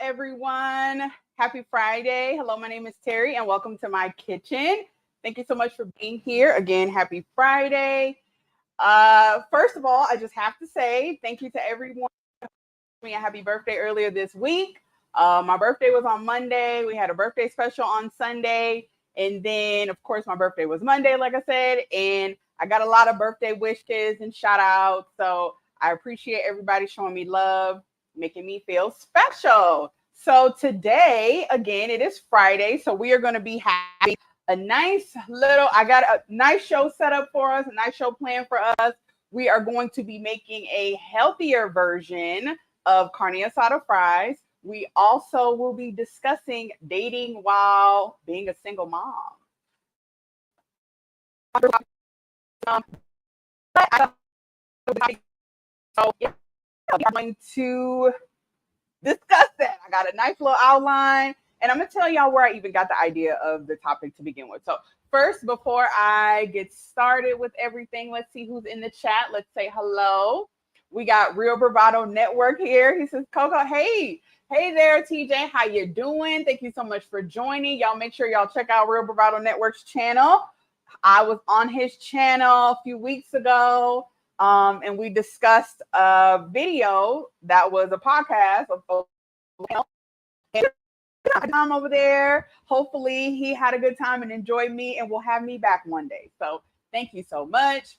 everyone. Happy Friday. Hello, my name is Terry, and welcome to my kitchen. Thank you so much for being here. Again, happy Friday. First of all, I just have to say thank you to everyone who wished me a happy birthday earlier this week. My birthday was on Monday. We had a birthday special on Sunday. And then, of course, my birthday was Monday, like I said. And I got a lot of birthday wishes and shout outs. So I appreciate everybody showing me love, making me feel special. So today, again, it is Friday. So we are going to be having I got a nice show set up for us, a nice show planned for us. We are going to be making a healthier version of carne asada fries. We also will be discussing dating while being a single mom. Um, so yeah, I'm going to discuss that. I got a nice little outline, and I'm gonna tell y'all where I even got the idea of the topic to begin with. So first, before I get started with everything, let's see who's in the chat. Let's say hello. We got Real Bravado Network here. He says, Coco, hey there, TJ. How you doing? Thank you so much for joining. Y'all make sure y'all check out Real Bravado Network's channel. I was on his channel a few weeks ago. And we discussed a video that was a podcast of time over there. Hopefully he had a good time and enjoyed me and will have me back one day. So thank you so much.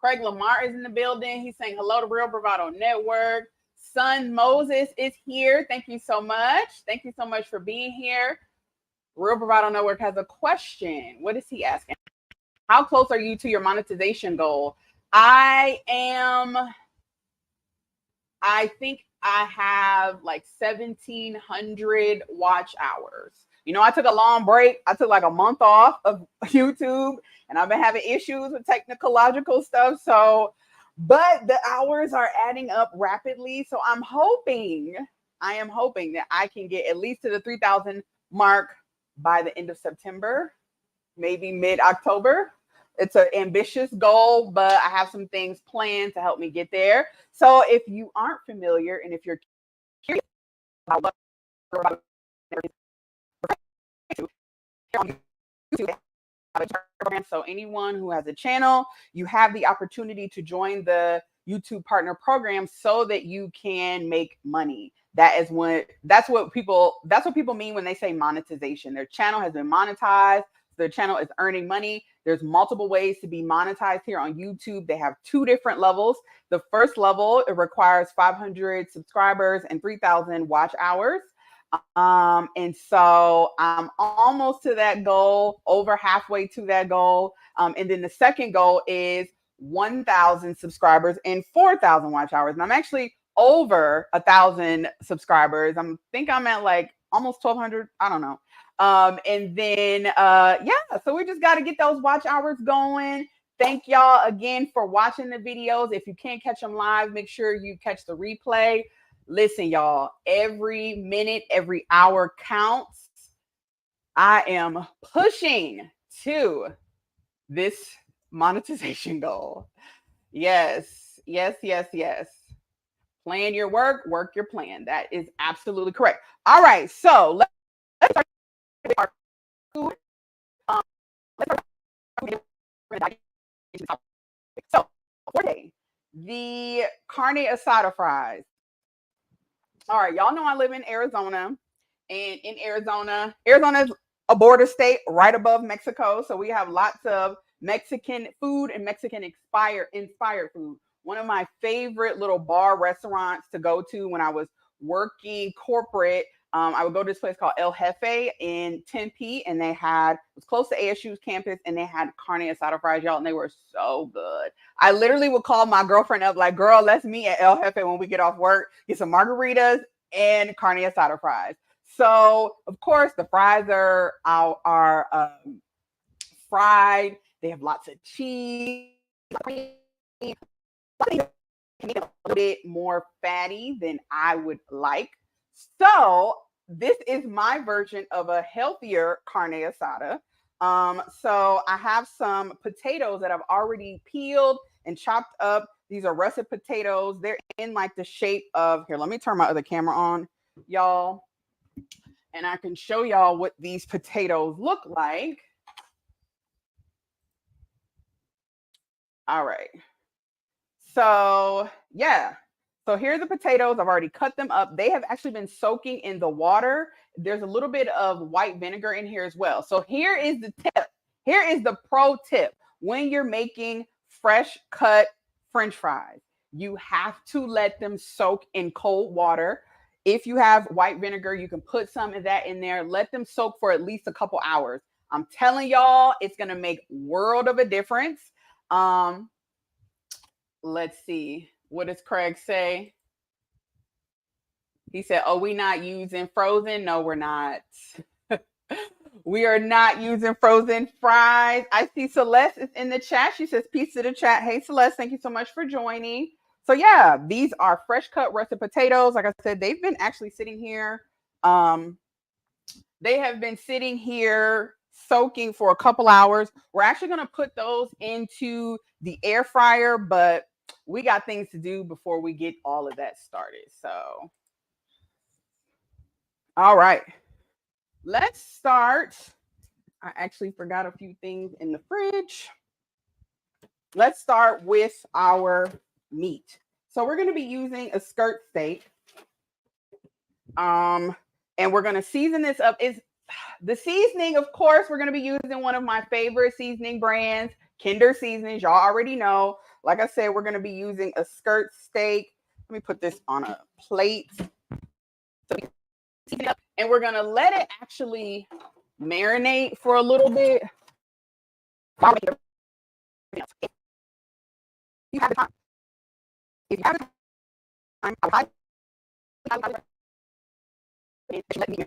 Craig Lamar is in the building. He's saying hello to Real Bravado Network. Son Moses is here. Thank you so much. Thank you so much for being here. Real Bravado Network has a question. What is he asking? How close are you to your monetization goal? I think I have like 1,700 watch hours. You know, I took a long break. I took like a month off of YouTube, and I've been having issues with technological stuff. So, but the hours are adding up rapidly. So I am hoping that I can get at least to the 3,000 mark by the end of September, maybe mid-October. It's an ambitious goal, but I have some things planned to help me get there. So if you aren't familiar and if you're curious about what so anyone who has a channel, you have the opportunity to join the YouTube partner program so that you can make money. That's what people mean when they say monetization. Their channel has been monetized. Their channel is earning money. There's multiple ways to be monetized here on YouTube. They have two different levels. The first level, it requires 500 subscribers and 3,000 watch hours. And so I'm almost to that goal, over halfway to that goal. And then the second goal is 1,000 subscribers and 4,000 watch hours. And I'm actually over 1,000 subscribers. I'm at like almost 1,200. I don't know. And then, so we just got to get those watch hours going. Thank y'all again for watching the videos. If you can't catch them live, make sure you catch the replay. Listen, y'all, every minute, every hour counts. I am pushing to this monetization goal. Yes. Plan your work, work your plan. That is absolutely correct. All right, so let's start with our food. So, for today, the carne asada fries. All right, y'all know I live in Arizona, and in Arizona is a border state right above Mexico. So we have lots of Mexican food and Mexican inspired food. One of my favorite little bar restaurants to go to when I was working corporate, I would go to this place called El Jefe in Tempe, and it was close to ASU's campus, and they had carne asada fries, y'all, and they were so good. I literally would call my girlfriend up like, girl, let's meet at El Jefe when we get off work, get some margaritas and carne asada fries. So, of course, the fries are fried. They have lots of cheese. A little bit more fatty than I would like. So this is my version of a healthier carne asada. So I have some potatoes that I've already peeled and chopped up. These are russet potatoes. They're in like the shape of, here, let me turn my other camera on y'all, and I can show y'all what these potatoes look like. All right. So, yeah. So here are the potatoes. I've already cut them up. They have actually been soaking in the water. There's a little bit of white vinegar in here as well. So here is the tip. Here is the pro tip. When you're making fresh cut French fries, you have to let them soak in cold water. If you have white vinegar, you can put some of that in there. Let them soak for at least a couple hours. I'm telling y'all, it's going to make world of a difference. Um, let's see. What does Craig say? He said, "Oh, we not using frozen?" No, we're not. We are not using frozen fries. I see Celeste is in the chat. She says, "Peace to the chat." Hey, Celeste, thank you so much for joining. So yeah, these are fresh cut russet potatoes. Like I said, they've been actually sitting here. They have been sitting here soaking for a couple hours. We're actually going to put those into the air fryer, but we got things to do before we get all of that started. So, all right, let's start. I actually forgot a few things in the fridge. Let's start with our meat. So we're going to be using a skirt steak. And we're going to season this up. Is the seasoning, of course, we're going to be using one of my favorite seasoning brands, Kinder Seasonings. Y'all already know. Like I said, we're going to be using a skirt steak. Let me put this on a plate. And we're going to let it actually marinate for a little bit. If you have the time, if you have the time, let me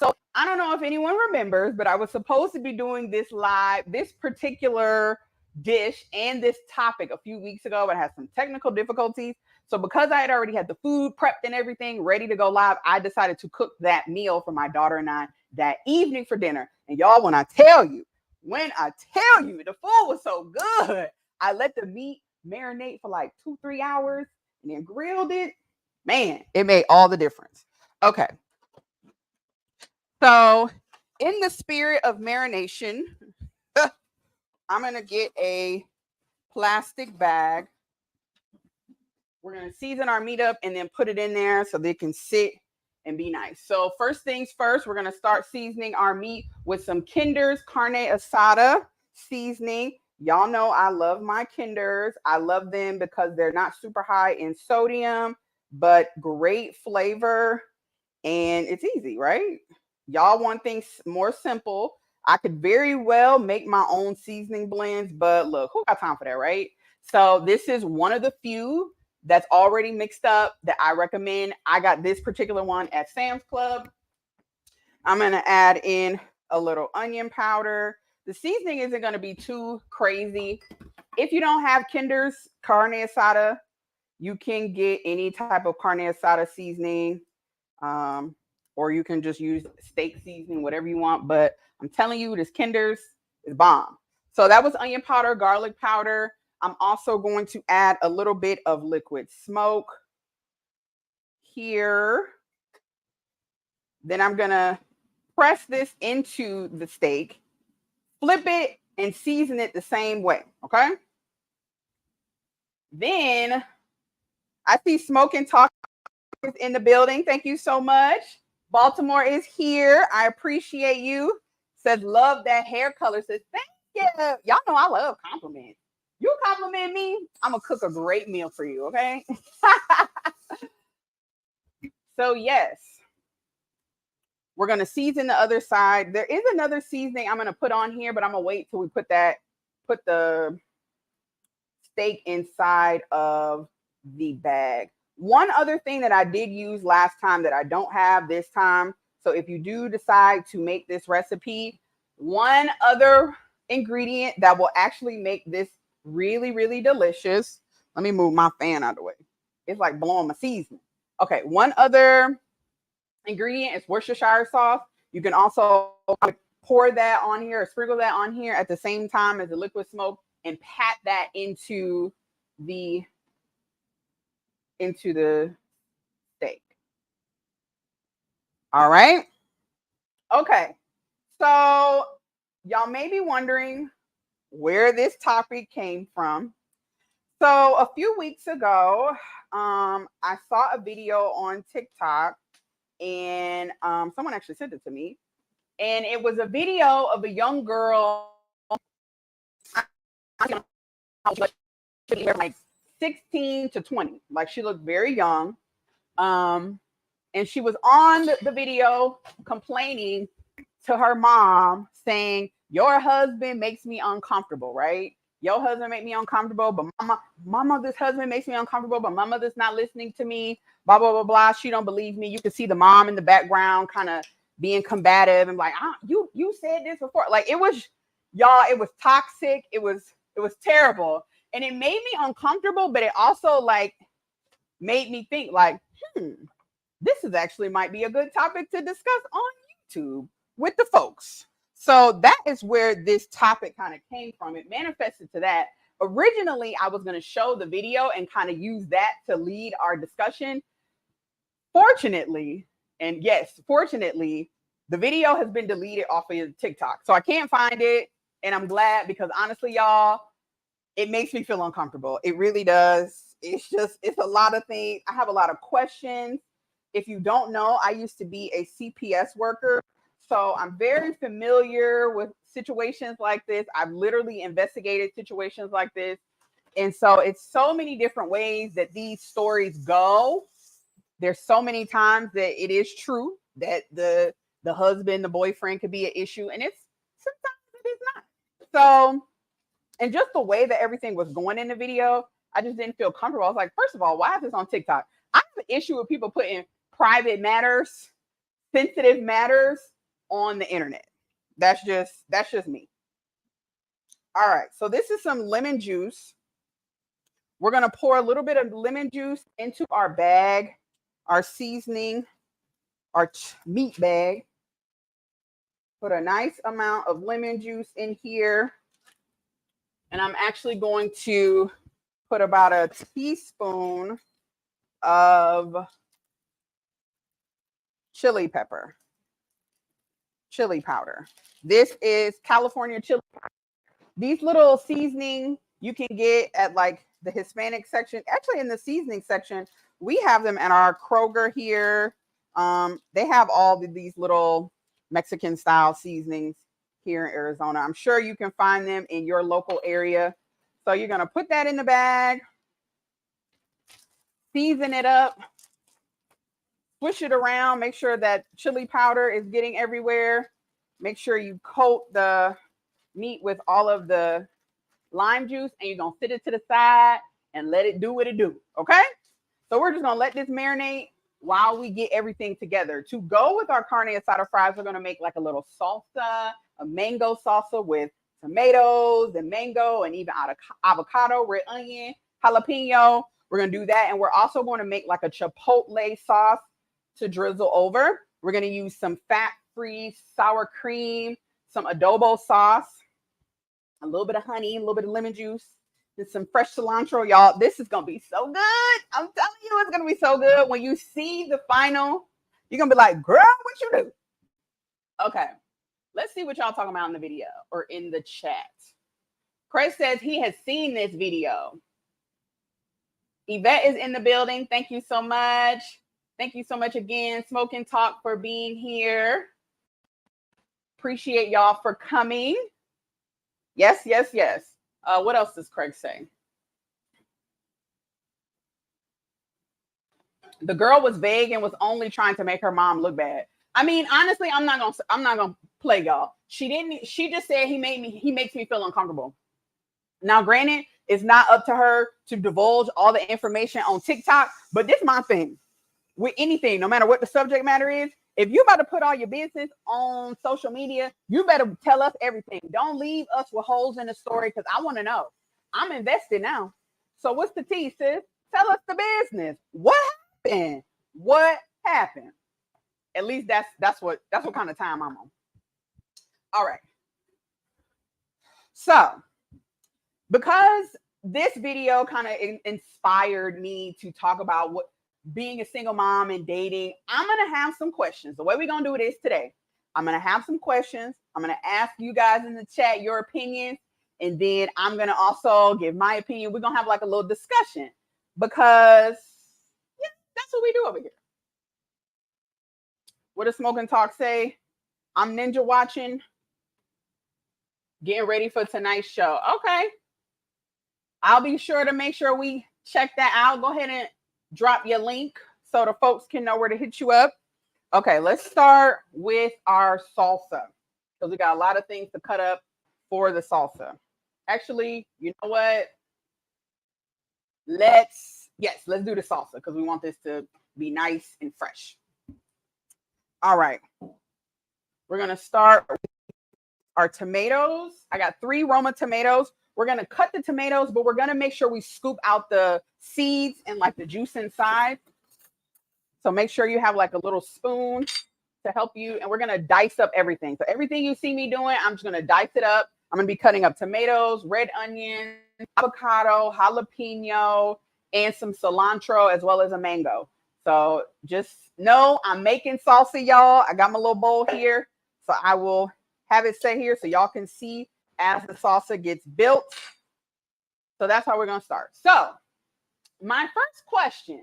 So I don't know if anyone remembers, but I was supposed to be doing this live, this particular dish and this topic a few weeks ago, but I had some technical difficulties. So because I had already had the food prepped and everything ready to go live, I decided to cook that meal for my daughter and I that evening for dinner. And y'all, when I tell you, the food was so good, I let the meat marinate for like 2-3 hours and then grilled it. Man, it made all the difference. Okay. So, in the spirit of marination, I'm going to get a plastic bag. We're going to season our meat up and then put it in there so they can sit and be nice. So, first things first, we're going to start seasoning our meat with some Kinder's Carne Asada seasoning. Y'all know I love my Kinders. I love them because they're not super high in sodium, but great flavor. And it's easy, right? Y'all want things more simple. I could very well make my own seasoning blends, but look, who got time for that, right? So this is one of the few that's already mixed up that I recommend. I got this particular one at Sam's Club. I'm going to add in a little onion powder. The seasoning isn't going to be too crazy. If you don't have Kinder's Carne Asada, you can get any type of Carne Asada seasoning. Or you can just use steak seasoning, whatever you want. But I'm telling you, this Kinder's is bomb. So that was onion powder, garlic powder. I'm also going to add a little bit of liquid smoke here. Then I'm going to press this into the steak, flip it, and season it the same way, okay? Then I see Smoke and Talk is in the building. Thank you so much. Baltimore is here. I appreciate you. Says, love that hair color. Says, thank you. Y'all know I love compliments. You compliment me, I'm going to cook a great meal for you, okay? So, yes. We're going to season the other side. There is another seasoning I'm going to put on here, but I'm going to wait till we put the steak inside of the bag. One other thing that I did use last time that I don't have this time. So if you do decide to make this recipe, one other ingredient that will actually make this really, really delicious. Let me move my fan out of the way. It's like blowing my seasoning. Okay, one other ingredient is Worcestershire sauce. You can also pour that on here or sprinkle that on here at the same time as the liquid smoke and pat that into the All right. Okay. So y'all may be wondering where this topic came from. So a few weeks ago, I saw a video on TikTok, and someone actually sent it to me, and it was a video of a young girl, like 16 to 20, like she looked very young, and she was on the video complaining to her mom, saying, "Your husband makes me uncomfortable, right? Your husband make me uncomfortable, but mama, this husband makes me uncomfortable, but my mother's not listening to me, blah, blah, blah, blah. She don't believe me." You can see the mom in the background kind of being combative and like, you said this before. Like it was, y'all, it was toxic. It was terrible. And it made me uncomfortable, but it also like made me think like, this is actually might be a good topic to discuss on YouTube with the folks. So that is where this topic kind of came from. It manifested to that. Originally, I was going to show the video and kind of use that to lead our discussion. Fortunately, and yes, fortunately, the video has been deleted off of TikTok. So I can't find it. And I'm glad, because honestly, y'all, it makes me feel uncomfortable. It really does. It's a lot of things. I have a lot of questions. If you don't know, I used to be a CPS worker. So I'm very familiar with situations like this. I've literally investigated situations like this. And so it's so many different ways that these stories go. There's so many times that it is true that the husband, the boyfriend could be an issue. And it's sometimes it is not. So, and just the way that everything was going in the video, I just didn't feel comfortable. I was like, first of all, why is this on TikTok? I have an issue with people putting private matters, sensitive matters on the internet. That's just me. All right, so this is some lemon juice. We're gonna pour a little bit of lemon juice into our bag, our seasoning, our meat bag. Put a nice amount of lemon juice in here. And I'm actually going to put about a teaspoon of chili powder. This is California chili powder. These little seasoning you can get at like the Hispanic section. Actually, in the seasoning section, we have them at our Kroger here. They have all these little Mexican style seasonings here in Arizona. I'm sure you can find them in your local area. So you're going to put that in the bag, season it up, swish it around, make sure that chili powder is getting everywhere. Make sure you coat the meat with all of the lime juice, and you're going to sit it to the side and let it do what it do, okay? So we're just going to let this marinate while we get everything together. To go with our carne asada fries, we're going to make like a little salsa, a mango salsa with tomatoes and mango and even avocado, red onion, jalapeno. We're going to do that. And we're also going to make like a chipotle sauce to drizzle over. We're going to use some fat-free sour cream, some adobo sauce, a little bit of honey, a little bit of lemon juice, and some fresh cilantro. Y'all, this is going to be so good. I'm telling you, it's going to be so good. When you see the final, you're going to be like, girl, what you do? Okay, let's see what y'all talking about in the video or in the chat. Craig says he has seen this video. Yvette is in the building. Thank you so much. Thank you so much again, Smoke and Talk, for being here. Appreciate y'all for coming. Yes, yes, yes. What else does Craig say? The girl was vague and was only trying to make her mom look bad. I mean, honestly, I'm not gonna play y'all. She just said he makes me feel uncomfortable. Now, granted, it's not up to her to divulge all the information on TikTok, but this is my thing. With anything, no matter what the subject matter is, if you about to put all your business on social media, you better tell us everything. Don't leave us with holes in the story, because I want to know. I'm invested now. So what's the tea, sis? Tell us the business. What happened? What happened? At least that's what kind of time I'm on. All right. So because this video kind of inspired me to talk about what being a single mom and dating, I'm going to have some questions. The way we're going to do it is today. I'm going to have some questions. I'm going to ask you guys in the chat your opinions. And then I'm going to also give my opinion. We're going to have like a little discussion because yeah, that's what we do over here. What does Smoke and Talk say? I'm ninja watching, getting ready for tonight's show. Okay. I'll be sure to make sure we check that out. Go ahead and drop your link so the folks can know where to hit you up. Okay, let's start with our salsa because we got a lot of things to cut up for the salsa. Actually, you know what? Let's do the salsa because we want this to be nice and fresh. All right. We're going to start with our tomatoes. I got 3 Roma tomatoes. We're going to cut the tomatoes, but we're going to make sure we scoop out the seeds and like the juice inside. So make sure you have like a little spoon to help you. And we're going to dice up everything. So everything you see me doing, I'm just going to dice it up. I'm going to be cutting up tomatoes, red onions, avocado, jalapeno, and some cilantro, as well as a mango. So just know I'm making salsa, y'all. I got my little bowl here. So I will have it set here so y'all can see as the salsa gets built. So that's how we're going to start. So my first question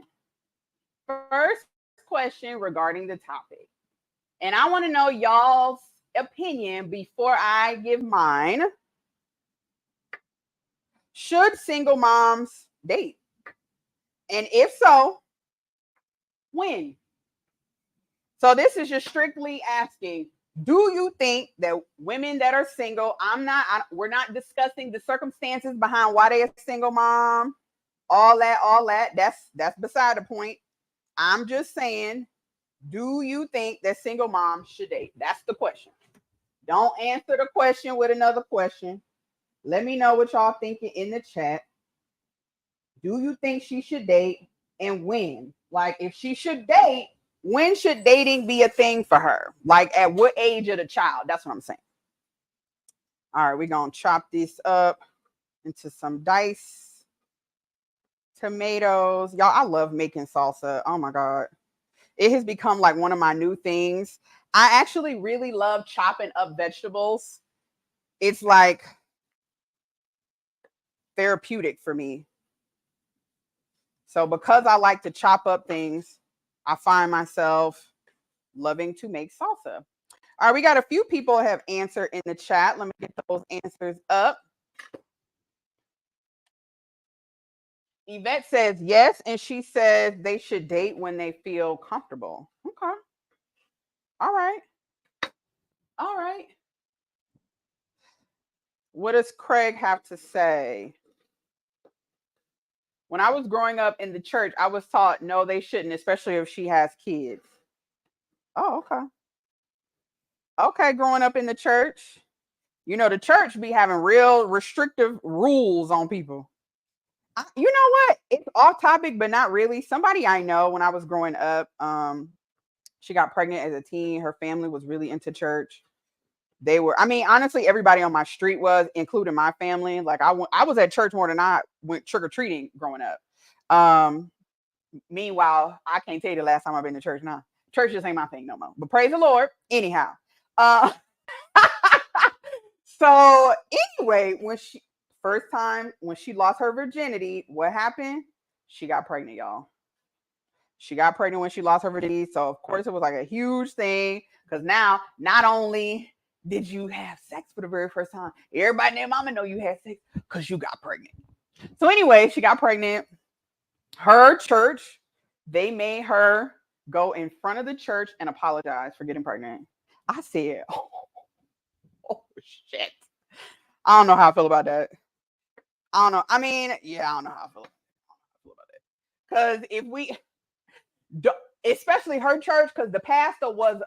regarding the topic. And I want to know y'all's opinion before I give mine. Should single moms date? And if so, when? So this is just strictly asking, do you think that women that are single, we're not discussing the circumstances behind why they're a single mom, all that, that's beside the point. I'm just saying, do you think that single moms should date? That's the question. Don't answer the question with another question. Let me know what y'all thinking in the chat. Do you think she should date and when? Like if she should date, when should dating be a thing for her? Like at what age of the child? That's what I'm saying. All right, we're going to chop these up into some diced tomatoes. Y'all, I love making salsa. Oh my God. It has become like one of my new things. I actually really love chopping up vegetables. It's like therapeutic for me. So because I like to chop up things, I find myself loving to make salsa. All right, we got a few people have answered in the chat. Let me get those answers up. Yvette says yes, and she says they should date when they feel comfortable. Okay. All right. All right. What does Craig have to say? When I was growing up in the church, I was taught no, they shouldn't, especially if she has kids. Oh, okay. Okay, growing up in the church. You know, the church be having real restrictive rules on people. You know what? It's off topic, but not really. Somebody I know when I was growing up, she got pregnant as a teen. Her family was really into church. They were, I mean, honestly, everybody on my street was, including my family. Like I was at church more than I went trick-or-treating growing up. Meanwhile, I can't tell you the last time I've been to church now. Church just ain't my thing no more. But praise the Lord. Anyhow. So anyway, when she lost her virginity, what happened? She got pregnant, y'all. She got pregnant when she lost her virginity. So of course it was like a huge thing. Because now not only did you have sex for the very first time, everybody and their mama know you had sex because you got pregnant. So anyway, she got pregnant. Her church, they made her go in front of the church and apologize for getting pregnant. I said, oh shit. I don't know how I feel about that. I don't know. I mean, yeah, I don't know how I feel about that. Because if we, especially her church, because the pastor was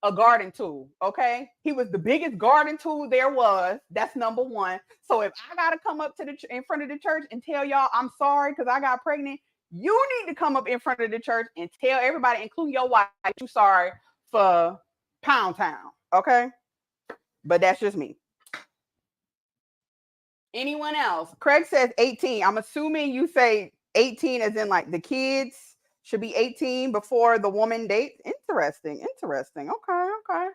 a garden tool, okay? He was the biggest garden tool there was. That's number one. So if I got to come up to in front of the church and tell y'all I'm sorry because I got pregnant, you need to come up in front of the church and tell everybody, including your wife, you're sorry for Pound Town, okay? But that's just me. Anyone else? Craig says 18. I'm assuming you say 18 as in like the kids should be 18 before the woman dates. Interesting. Interesting. Okay. Okay.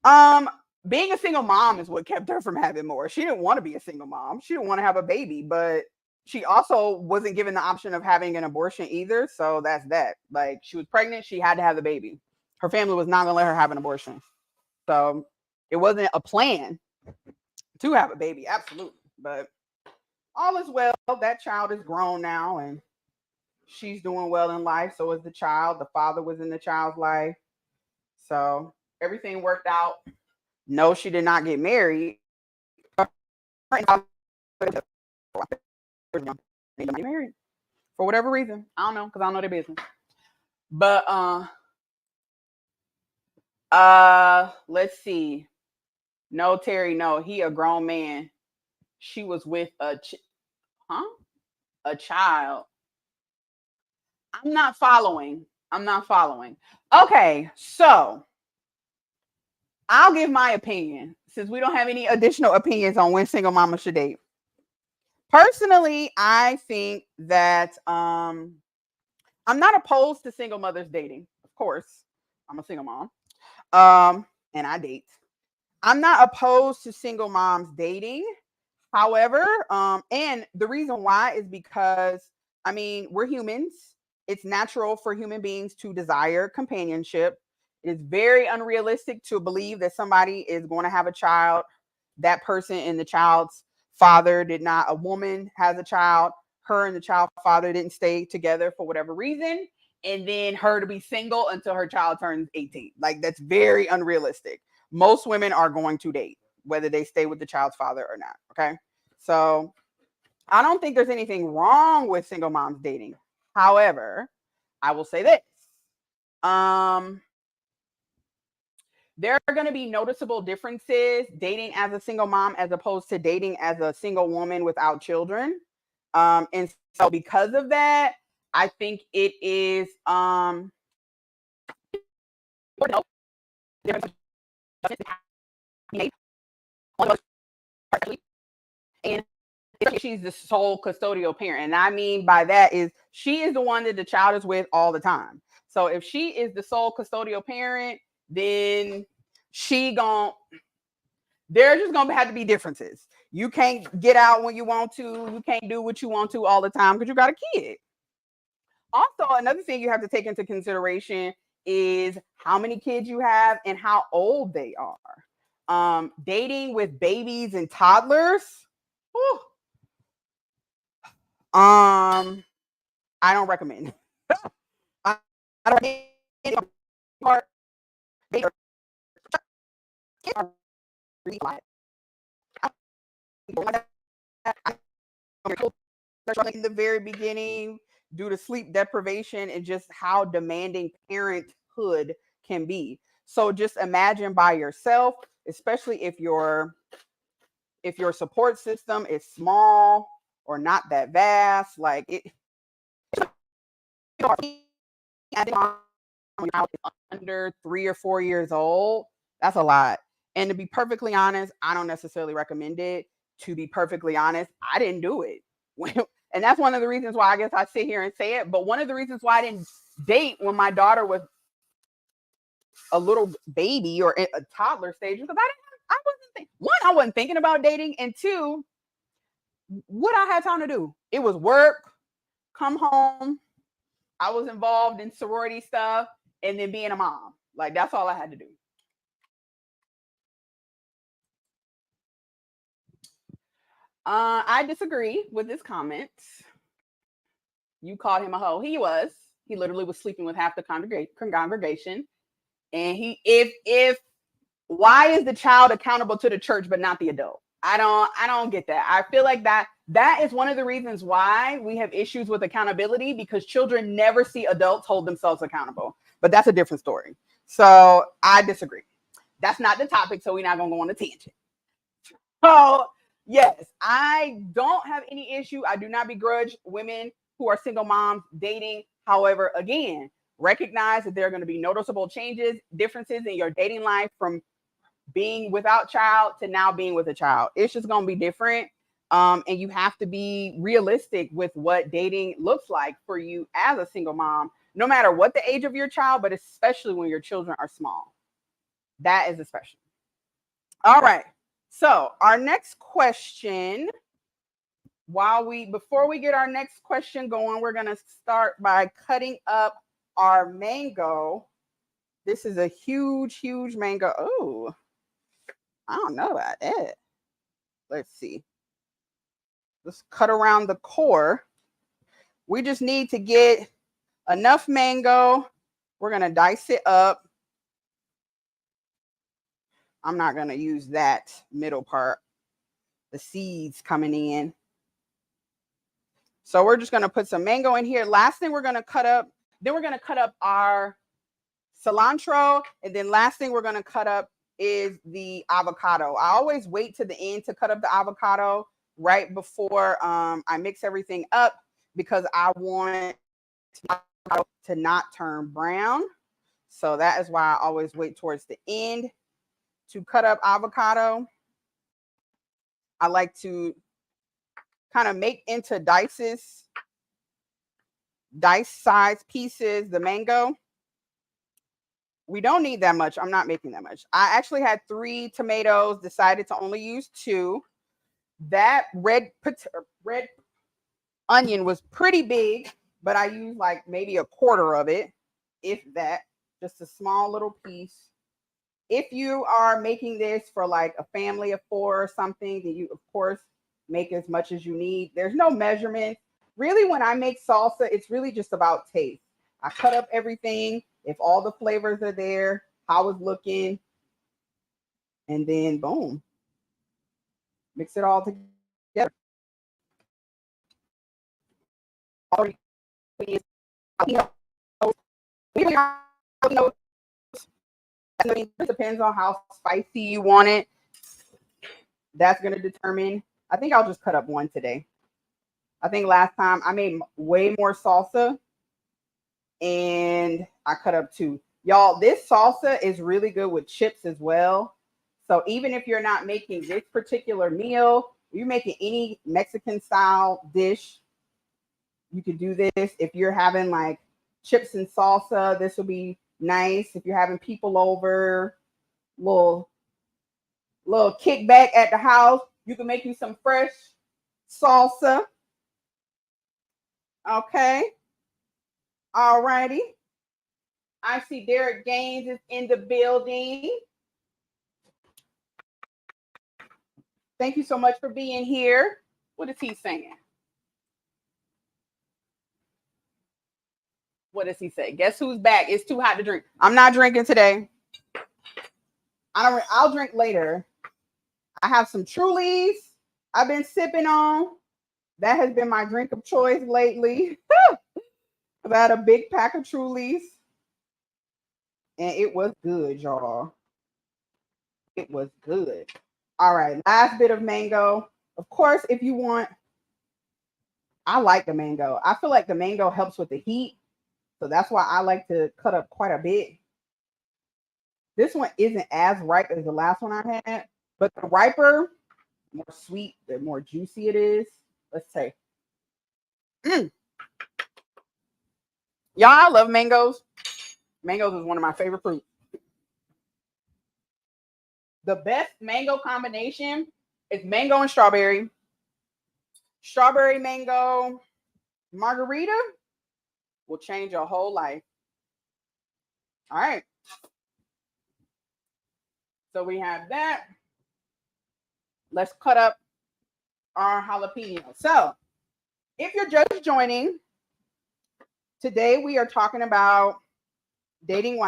Um, Being a single mom is what kept her from having more. She didn't want to be a single mom. She didn't want to have a baby, but she also wasn't given the option of having an abortion either. So that's that. Like she was pregnant, she had to have the baby. Her family was not gonna let her have an abortion. So it wasn't a plan to have a baby, absolutely. But all is well. That child is grown now and she's doing well in life. So is the child. The father was in the child's life. So everything worked out. No, she did not get married. Married for whatever reason. I don't know because I don't know their business. But let's see. No, Terry, no, he a grown man. She was with a child. I'm not following. I'm not following. Okay, so I'll give my opinion since we don't have any additional opinions on when single mama should date. Personally, I think that I'm not opposed to single mothers dating. Of course, I'm a single mom. And I date. I'm not opposed to single moms dating. However, and the reason why is because I mean, we're humans. It's natural for human beings to desire companionship. It is very unrealistic to believe that somebody is going to have a child. That person and the child's father did not, a woman has a child, her and the child father didn't stay together for whatever reason, and then her to be single until her child turns 18. Like, that's very unrealistic. Most women are going to date, whether they stay with the child's father or not. Okay. So I don't think there's anything wrong with single moms dating. However, I will say this. There are going to be noticeable differences dating as a single mom as opposed to dating as a single woman without children. And so because of that, I think it is and she's the sole custodial parent. And I mean by that is she is the one that the child is with all the time. So if she is the sole custodial parent, then there's just gonna have to be differences. You can't get out when you want to. You can't do what you want to all the time because you got a kid. Also, another thing you have to take into consideration is how many kids you have and how old they are. Dating with babies and toddlers. Whew, I don't recommend. I don't part they are really in the very beginning due to sleep deprivation and just how demanding parenthood can be. So just imagine by yourself, especially if your support system is small or not that vast, like it under 3 or 4 years old, that's a lot. And to be perfectly honest, I don't necessarily recommend it. To be perfectly honest, I didn't do it. And that's one of the reasons why I guess I sit here and say it. But one of the reasons why I didn't date when my daughter was a little baby or a toddler stage because I wasn't thinking about dating, and two, what I had time to do. It was work, come home. I was involved in sorority stuff, and then being a mom. Like that's all I had to do. I disagree with this comment. You called him a hoe. He was. He literally was sleeping with half the congregation. And if why is the child accountable to the church but not the adult? I don't get that. I feel like that is one of the reasons why we have issues with accountability because children never see adults hold themselves accountable. But that's a different story. So I disagree. That's not the topic, so we're not gonna go on a tangent. So yes, I don't have any issue. I do not begrudge women who are single moms dating. However, again, recognize that there are going to be noticeable changes, differences in your dating life from being without child to now being with a child. It's just going to be different. And you have to be realistic with what dating looks like for you as a single mom, no matter what the age of your child, but especially when your children are small. That is especially. All right. So our next question, before we get our next question going, we're gonna start by cutting up our mango. This is a huge, huge mango. Oh, I don't know about that. Let's see. Let's cut around the core. We just need to get enough mango. We're gonna dice it up. I'm not gonna use that middle part, the seeds coming in. So we're just gonna put some mango in here. Last thing we're gonna cut up, then we're gonna cut up our cilantro, and then last thing we're gonna cut up is the avocado. I always wait to the end to cut up the avocado right before I mix everything up, because I want to not turn brown. So that is why I always wait towards the end to cut up avocado. I like to kind of make into dice size pieces the mango. We don't need that much. I'm not making that much. I actually had 3 tomatoes, decided to only use 2. That red onion was pretty big, but I used like maybe a quarter of it, if that, just a small little piece. If you are making this for like a family of 4 or something, then you, of course, make as much as you need. There's no measurement. Really, when I make salsa, it's really just about taste. I cut up everything, if all the flavors are there, how it's looking, and then boom, mix it all together. It depends on how spicy you want it. That's going to determine. I think I'll just cut up 1 today. I think last time I made way more salsa and I cut up 2. Y'all, this salsa is really good with chips as well. So even if you're not making this particular meal, you're making any Mexican style dish, you can do this. If you're having like chips and salsa, this will be nice. If you're having people over, little kickback at the house, you can make you some fresh salsa. Okay. All righty. I see Derek Gaines is in the building. Thank you so much for being here. What is he saying? What does he say? Guess who's back? It's too hot to drink. I'm not drinking today. I'll drink later. I have some Trulies I've been sipping on. That has been my drink of choice lately. I've had a big pack of Trulies. And it was good, y'all. It was good. All right, last bit of mango. Of course, if you want, I like the mango. I feel like the mango helps with the heat. So that's why I like to cut up quite a bit. This one isn't as ripe as the last one I had, but the riper, more sweet, the more juicy it is. Let's say. Y'all, I love mangoes. Mangoes is one of my favorite fruits. The best mango combination is mango and strawberry. Strawberry mango margarita will change your whole life. All right. So we have that. Let's cut up our jalapeno. So if you're just joining, today we are talking about dating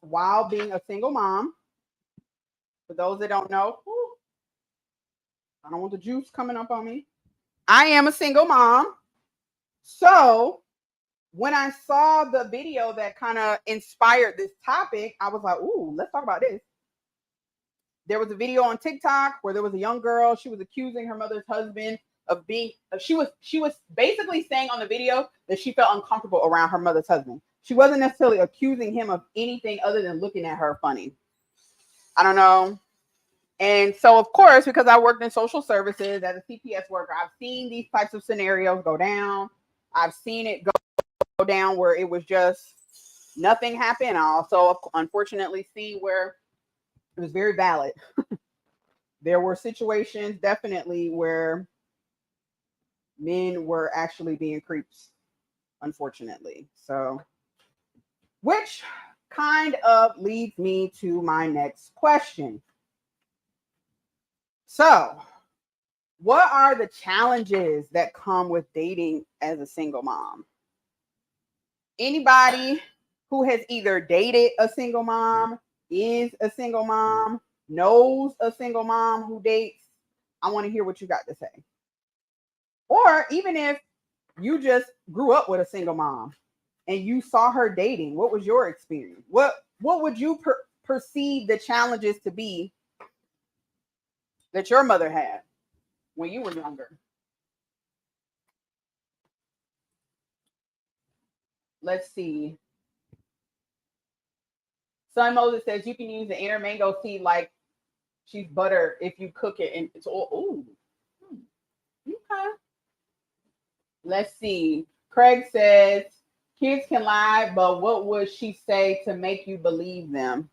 while being a single mom. For those that don't know, I don't want the juice coming up on me. I am a single mom. So when I saw the video that kind of inspired this topic, I was like, ooh, let's talk about this. There was a video on TikTok where there was a young girl. She was accusing her mother's husband of being, she was basically saying on the video that she felt uncomfortable around her mother's husband. She wasn't necessarily accusing him of anything other than looking at her funny. I don't know. And so, of course, because I worked in social services as a CPS worker, I've seen these types of scenarios go down. I've seen it go down where it was just nothing happened. I also, unfortunately, seen where it was very valid. There were situations definitely where men were actually being creeps, unfortunately. So, which kind of leads me to my next question. So, what are the challenges that come with dating as a single mom? Anybody who has either dated a single mom, is a single mom, knows a single mom who dates, I want to hear what you got to say. Or even if you just grew up with a single mom and you saw her dating, what was your experience? What would you perceive the challenges to be that your mother had when you were younger? Let's see. Son Moses says you can use the inner mango seed like she's butter if you cook it and it's all. Ooh. Okay. Let's see. Craig says kids can lie, but what would she say to make you believe them?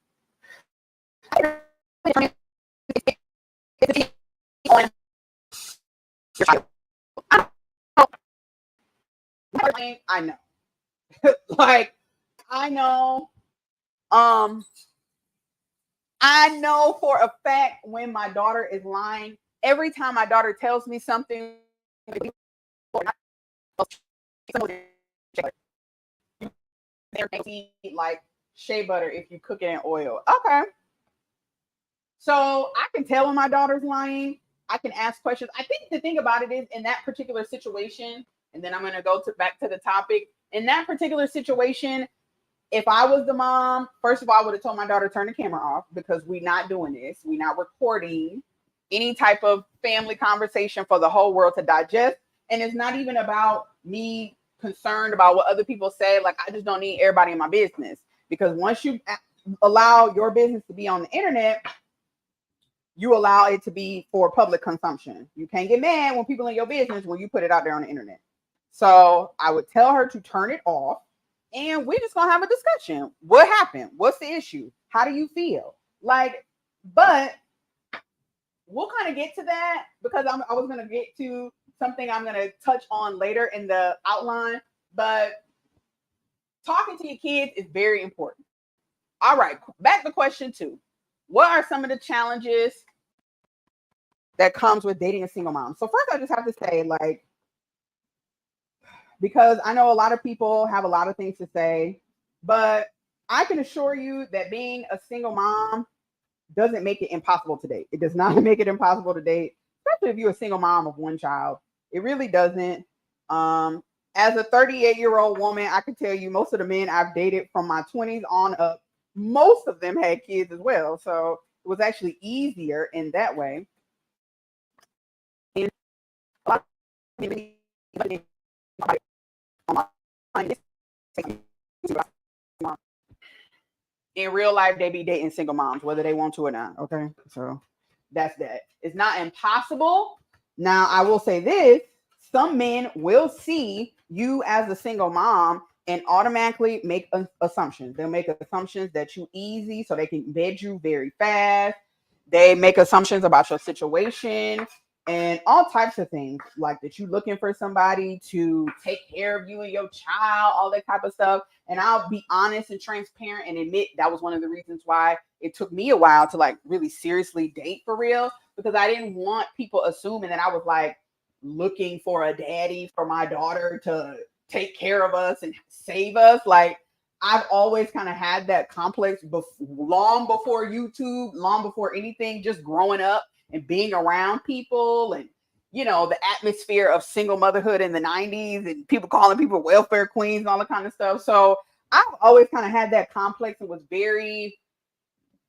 I know. Like I know. I know for a fact when my daughter is lying. Every time my daughter tells me something, like shea butter if you cook it in oil. Okay. So I can tell when my daughter's lying. I can ask questions. I think the thing about it is in that particular situation, and then I'm going to go back to the topic. In that particular situation, if I was the mom, first of all, I would have told my daughter turn the camera off because we're not doing this. We're not recording any type of family conversation for the whole world to digest. And it's not even about me concerned about what other people say. Like, I just don't need everybody in my business because once you allow your business to be on the internet, you allow it to be for public consumption. You can't get mad when people in your business when you put it out there on the internet. So I would tell her to turn it off and we're just gonna have a discussion. What happened? What's the issue? How do you feel? Like, but we'll kind of get to that because I was gonna get to something I'm gonna touch on later in the outline. But talking to your kids is very important. All right, back to question 2. What are some of the challenges that comes with dating a single mom? So first, I just have to say, like, because I know a lot of people have a lot of things to say, but I can assure you that being a single mom doesn't make it impossible to date. It does not make it impossible to date, especially if you're a single mom of one child. It really doesn't. As a 38-year-old woman, I can tell you most of the men I've dated from my 20s on up, most of them had kids as well. So it was actually easier in that way. And a lot of in real life, they be dating single moms, whether they want to or not. Okay. So that's that. It's not impossible. Now, I will say this, some men will see you as a single mom and automatically make assumptions. They'll make assumptions that you easy so they can bed you very fast. They make assumptions about your situation and all types of things, like that you looking for somebody to take care of you and your child, all that type of stuff. And I'll be honest and transparent and admit that was one of the reasons why it took me a while to like really seriously date for real, because I didn't want people assuming that I was like looking for a daddy for my daughter to take care of us and save us. Like, I've always kind of had that complex long before YouTube, long before anything, just growing up and being around people and, you know, the atmosphere of single motherhood in the 90s and people calling people welfare queens and all that kind of stuff. So I've always kind of had that complex and was very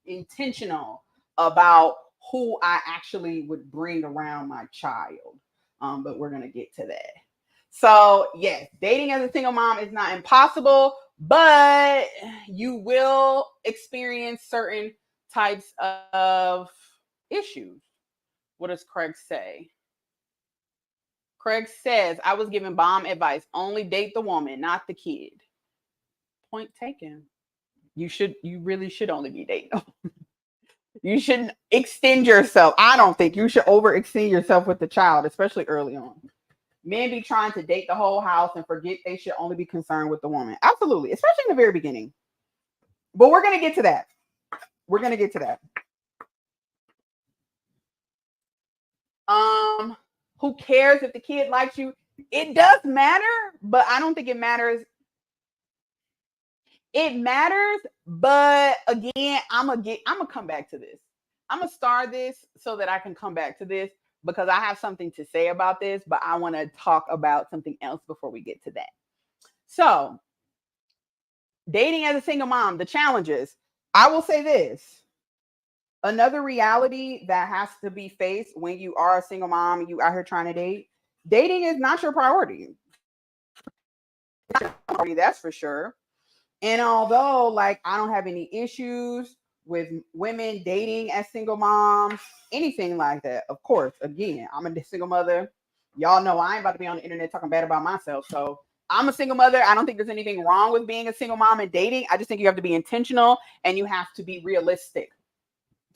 intentional about who I actually would bring around my child. But we're going to get to that. So yes, dating as a single mom is not impossible, but you will experience certain types of issues. What does Craig say? Craig says, I was giving bomb advice. Only date the woman, not the kid. Point taken. You really should only be dating. You shouldn't extend yourself. I don't think you should overextend yourself with the child, especially early on. Men be trying to date the whole house and forget they should only be concerned with the woman. Absolutely, especially in the very beginning. But we're going to get to that. We're going to get to that. Who cares if the kid likes you? It does matter, but I don't think it matters. It matters, but again, I'm gonna come back to this. I'm gonna start this so that I can come back to this because I have something to say about this, but I want to talk about something else before we get to that. So, dating as a single mom, the challenges. I will say this. Another reality that has to be faced when you are a single mom and you out here trying to date, dating is not your priority. That's for sure. And although, like, I don't have any issues with women dating as single moms, anything like that, of course, again, I'm a single mother. Y'all know I ain't about to be on the internet talking bad about myself. So I'm a single mother. I don't think there's anything wrong with being a single mom and dating. I just think you have to be intentional and you have to be realistic.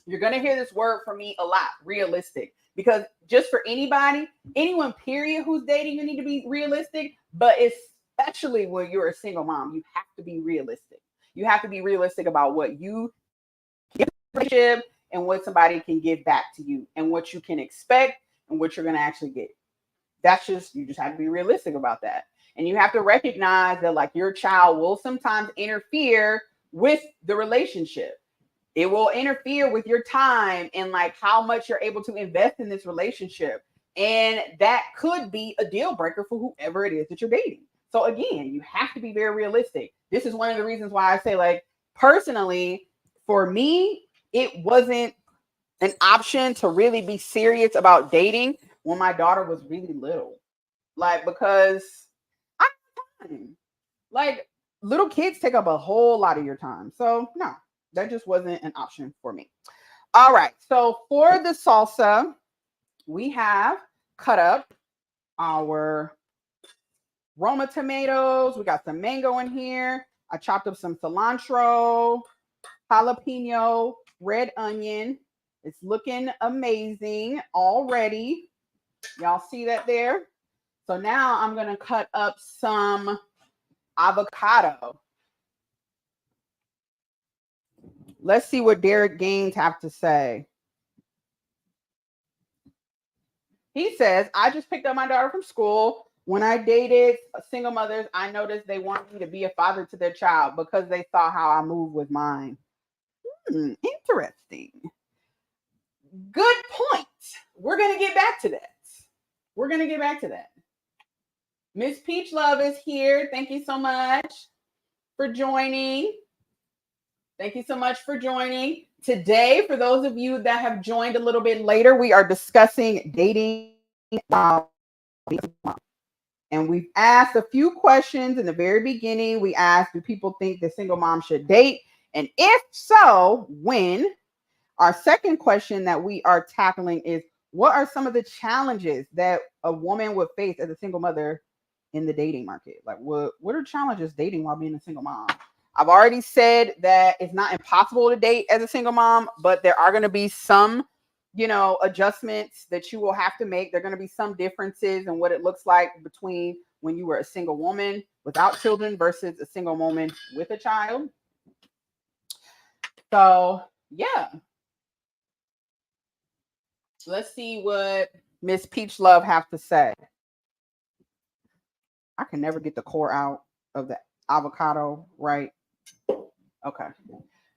You're going to hear this word from me a lot, realistic. Because just for anybody, anyone, period, who's dating, you need to be realistic. But especially when you're a single mom, you have to be realistic. You have to be realistic about what you give in a relationship and what somebody can give back to you and what you can expect and what you're going to actually get. You just have to be realistic about that. And you have to recognize that, like, your child will sometimes interfere with the relationship. It will interfere with your time and, like, how much you're able to invest in this relationship. And that could be a deal breaker for whoever it is that you're dating. So again, you have to be very realistic. This is one of the reasons why I say, like, personally, for me, it wasn't an option to really be serious about dating when my daughter was really little. Like, because I have time. Like, little kids take up a whole lot of your time. So no, that just wasn't an option for me. All right. So for the salsa, we have cut up our Roma tomatoes. We got some mango in here. I chopped up some cilantro, jalapeno, red onion. It's looking amazing already. Y'all see that there? So now I'm going to cut up some avocado. Let's see what Derek Gaines have to say. He says, I just picked up my daughter from school. When I dated single mothers, I noticed they wanted me to be a father to their child because they saw how I move with mine. Interesting. Good point. We're going to get back to that. Miss Peach Love is here. Thank you so much for joining. Today, for those of you that have joined a little bit later, we are discussing dating. And we've asked a few questions in the very beginning. We asked, do people think the single mom should date? And if so, when? Our second question that we are tackling is, what are some of the challenges that a woman would face as a single mother in the dating market? Like, what are challenges dating while being a single mom? I've already said that it's not impossible to date as a single mom, but there are going to be some, adjustments that you will have to make. There are going to be some differences in what it looks like between when you were a single woman without children versus a single woman with a child. So, yeah. Let's see what Miss Peach Love have to say. I can never get the core out of the avocado right. Okay.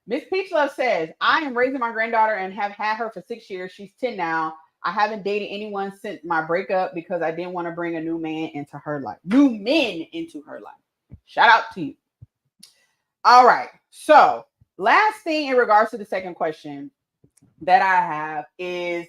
Miss Peach Love says, I am raising my granddaughter and have had her for 6 years. She's 10 now. I haven't dated anyone since my breakup because I didn't want to bring a new man into her life. New men into her life. Shout out to you. All right. So, last thing in regards to the second question that I have is,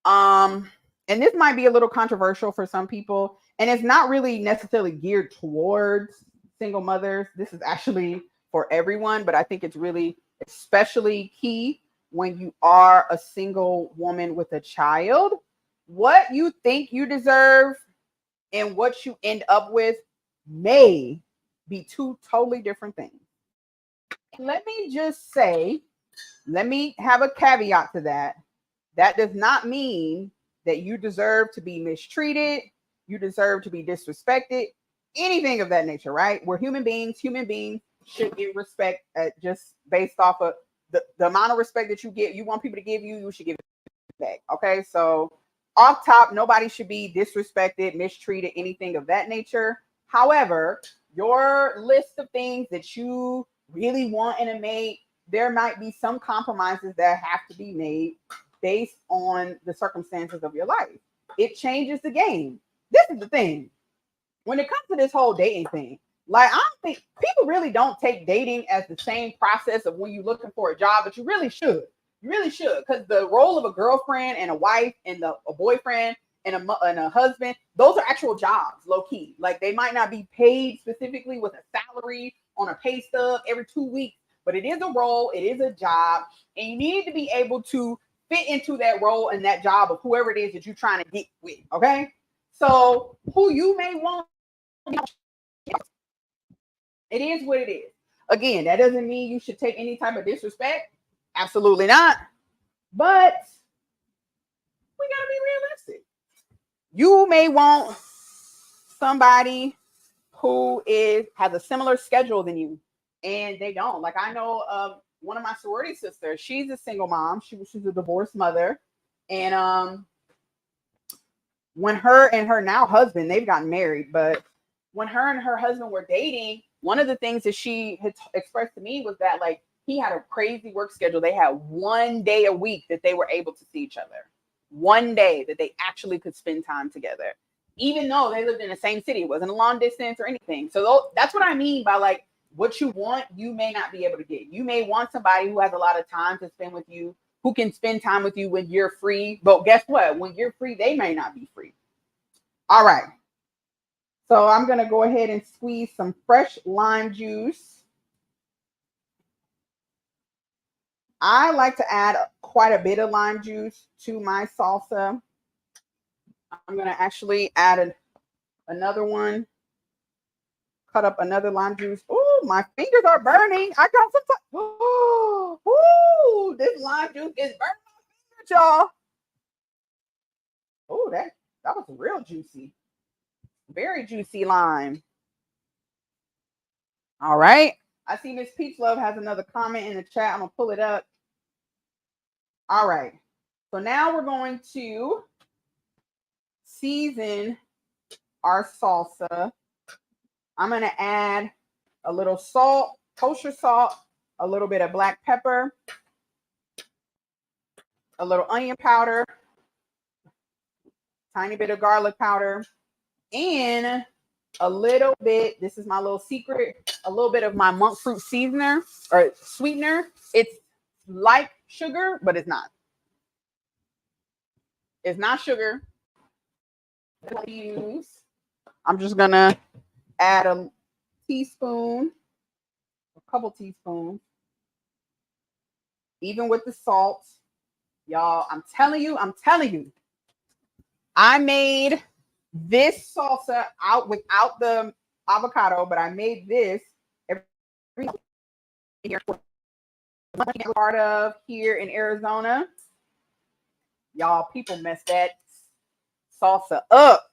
and this might be a little controversial for some people, and it's not really necessarily geared towards single mothers. This is actually for everyone, but I think it's really especially key when you are a single woman with a child. What you think you deserve and what you end up with may be two totally different things. Let me just say, let me have a caveat to that. That does not mean that you deserve to be mistreated, you deserve to be disrespected, anything of that nature, right? We're human beings. Human beings should get respect just based off of the amount of respect that you want people to give you, you should give it back. Okay, so off top, nobody should be disrespected, mistreated, anything of that nature. However, your list of things that you really want in a mate, there might be some compromises that have to be made based on the circumstances of your life. It changes the game. This is the thing. When it comes to this whole dating thing, like, I don't think people really don't take dating as the same process of when you're looking for a job, but you really should. You really should, because the role of a girlfriend and a wife and a boyfriend and a husband, those are actual jobs, low key. Like, they might not be paid specifically with a salary on a pay stub every 2 weeks, but it is a role, it is a job, and you need to be able to fit into that role and that job of whoever it is that you're trying to get with. Okay, so who you may want, it is what it is. Again, that doesn't mean you should take any type of disrespect. Absolutely not. But we gotta be realistic. You may want somebody who has a similar schedule than you, and they don't. Like, I know one of my sorority sisters. She's a single mom. She's a divorced mother, and when her and her now husband, they've gotten married, but when her and her husband were dating, one of the things that she had expressed to me was that, like, he had a crazy work schedule. They had 1 day a week that they were able to see each other. 1 day that they actually could spend time together, even though they lived in the same city. It wasn't a long distance or anything. So that's what I mean by, like, what you want, you may not be able to get. You may want somebody who has a lot of time to spend with you, who can spend time with you when you're free. But guess what? When you're free, they may not be free. All right. So I'm going to go ahead and squeeze some fresh lime juice. I like to add quite a bit of lime juice to my salsa. I'm going to actually add another one. Cut up another lime juice. Oh, my fingers are burning. I got some. Oh, this lime juice is burning my fingers, y'all. Oh, that was real juicy. Very juicy lime. All right. I see Miss Peach Love has another comment in the chat. I'm going to pull it up. All right. So now we're going to season our salsa. I'm going to add a little salt, kosher salt, a little bit of black pepper, a little onion powder, tiny bit of garlic powder, and a little bit, this is my little secret, a little bit of my monk fruit seasoner or sweetener. It's like sugar, but it's not. It's not sugar. I'm just going to add a teaspoon, a couple teaspoons, even with the salt. Y'all, I'm telling you, I made this salsa out without the avocado, but I made this every year. Part of here in Arizona. Y'all, people mess that salsa up.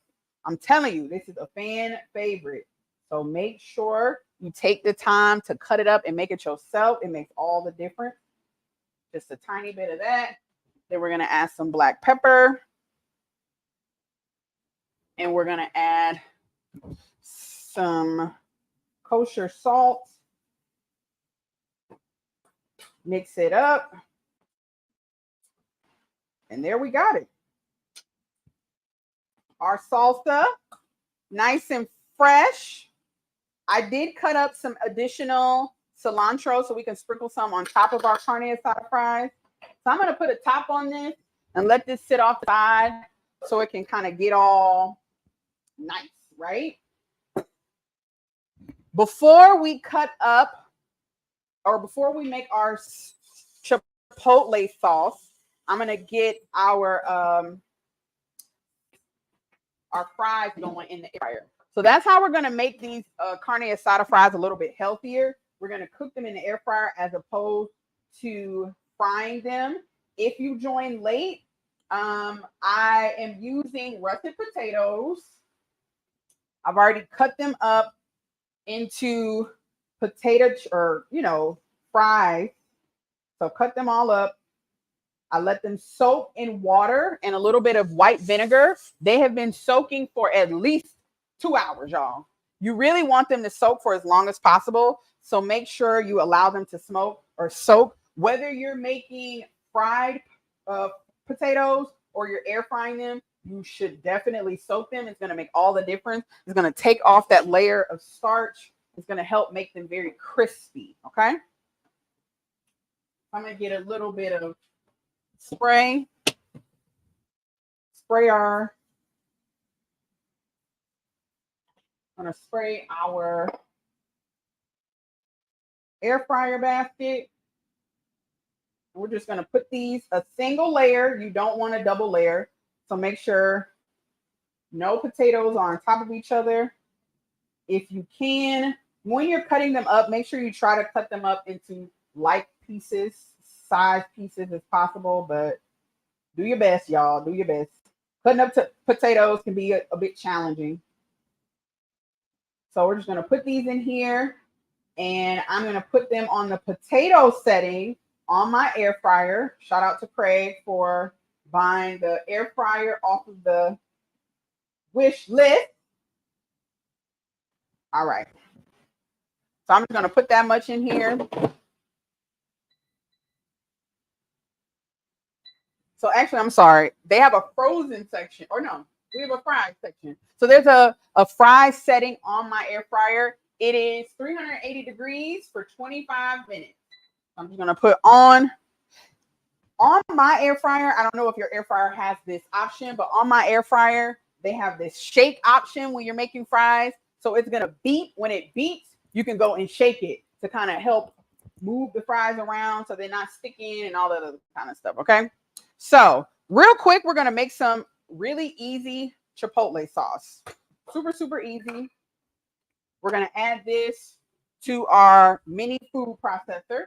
I'm telling you, this is a fan favorite. So make sure you take the time to cut it up and make it yourself. It makes all the difference. Just a tiny bit of that. Then we're going to add some black pepper. And we're going to add some kosher salt. Mix it up. And there we got it. Our salsa, nice and fresh. I did cut up some additional cilantro so we can sprinkle some on top of our carne asada fries. So I'm going to put a top on this and let this sit off the side so it can kind of get all nice, right? Before we cut up or before we make our chipotle sauce. I'm gonna get our fries going in the air fryer. So that's how we're gonna make these carne asada fries a little bit healthier. We're gonna cook them in the air fryer as opposed to frying them. If you join late, I am using russet potatoes. I've already cut them up into potato or fries. So cut them all up. I let them soak in water and a little bit of white vinegar. They have been soaking for at least 2 hours, y'all. You really want them to soak for as long as possible. So make sure you allow them to smoke or soak. Whether you're making fried potatoes or you're air frying them, you should definitely soak them. It's going to make all the difference. It's going to take off that layer of starch. It's going to help make them very crispy. Okay. I'm going to get a little bit of spray our, I'm going to spray our air fryer basket. We're just going to put these a single layer. You don't want a double layer. So make sure no potatoes are on top of each other. If you can, when you're cutting them up, make sure you try to cut them up into like pieces, size pieces as possible, but do your best, y'all. Do your best. Cutting up potatoes can be a bit challenging. So we're just going to put these in here, and I'm going to put them on the potato setting on my air fryer. Shout out to Craig for buying the air fryer off of the wish list. All right. So I'm just going to put that much in here. So actually, I'm sorry. They have a frozen section. Or no, we have a fried section. So there's a fry setting on my air fryer. It is 380 degrees for 25 minutes. I'm just going to put on my air fryer. I don't know if your air fryer has this option, but on my air fryer, they have this shake option when you're making fries. So it's going to beep. When it beeps, you can go and shake it to kind of help move the fries around so they're not sticking and all that other kind of stuff. Okay. So real quick, we're going to make some really easy chipotle sauce. Super, super easy. We're going to add this to our mini food processor.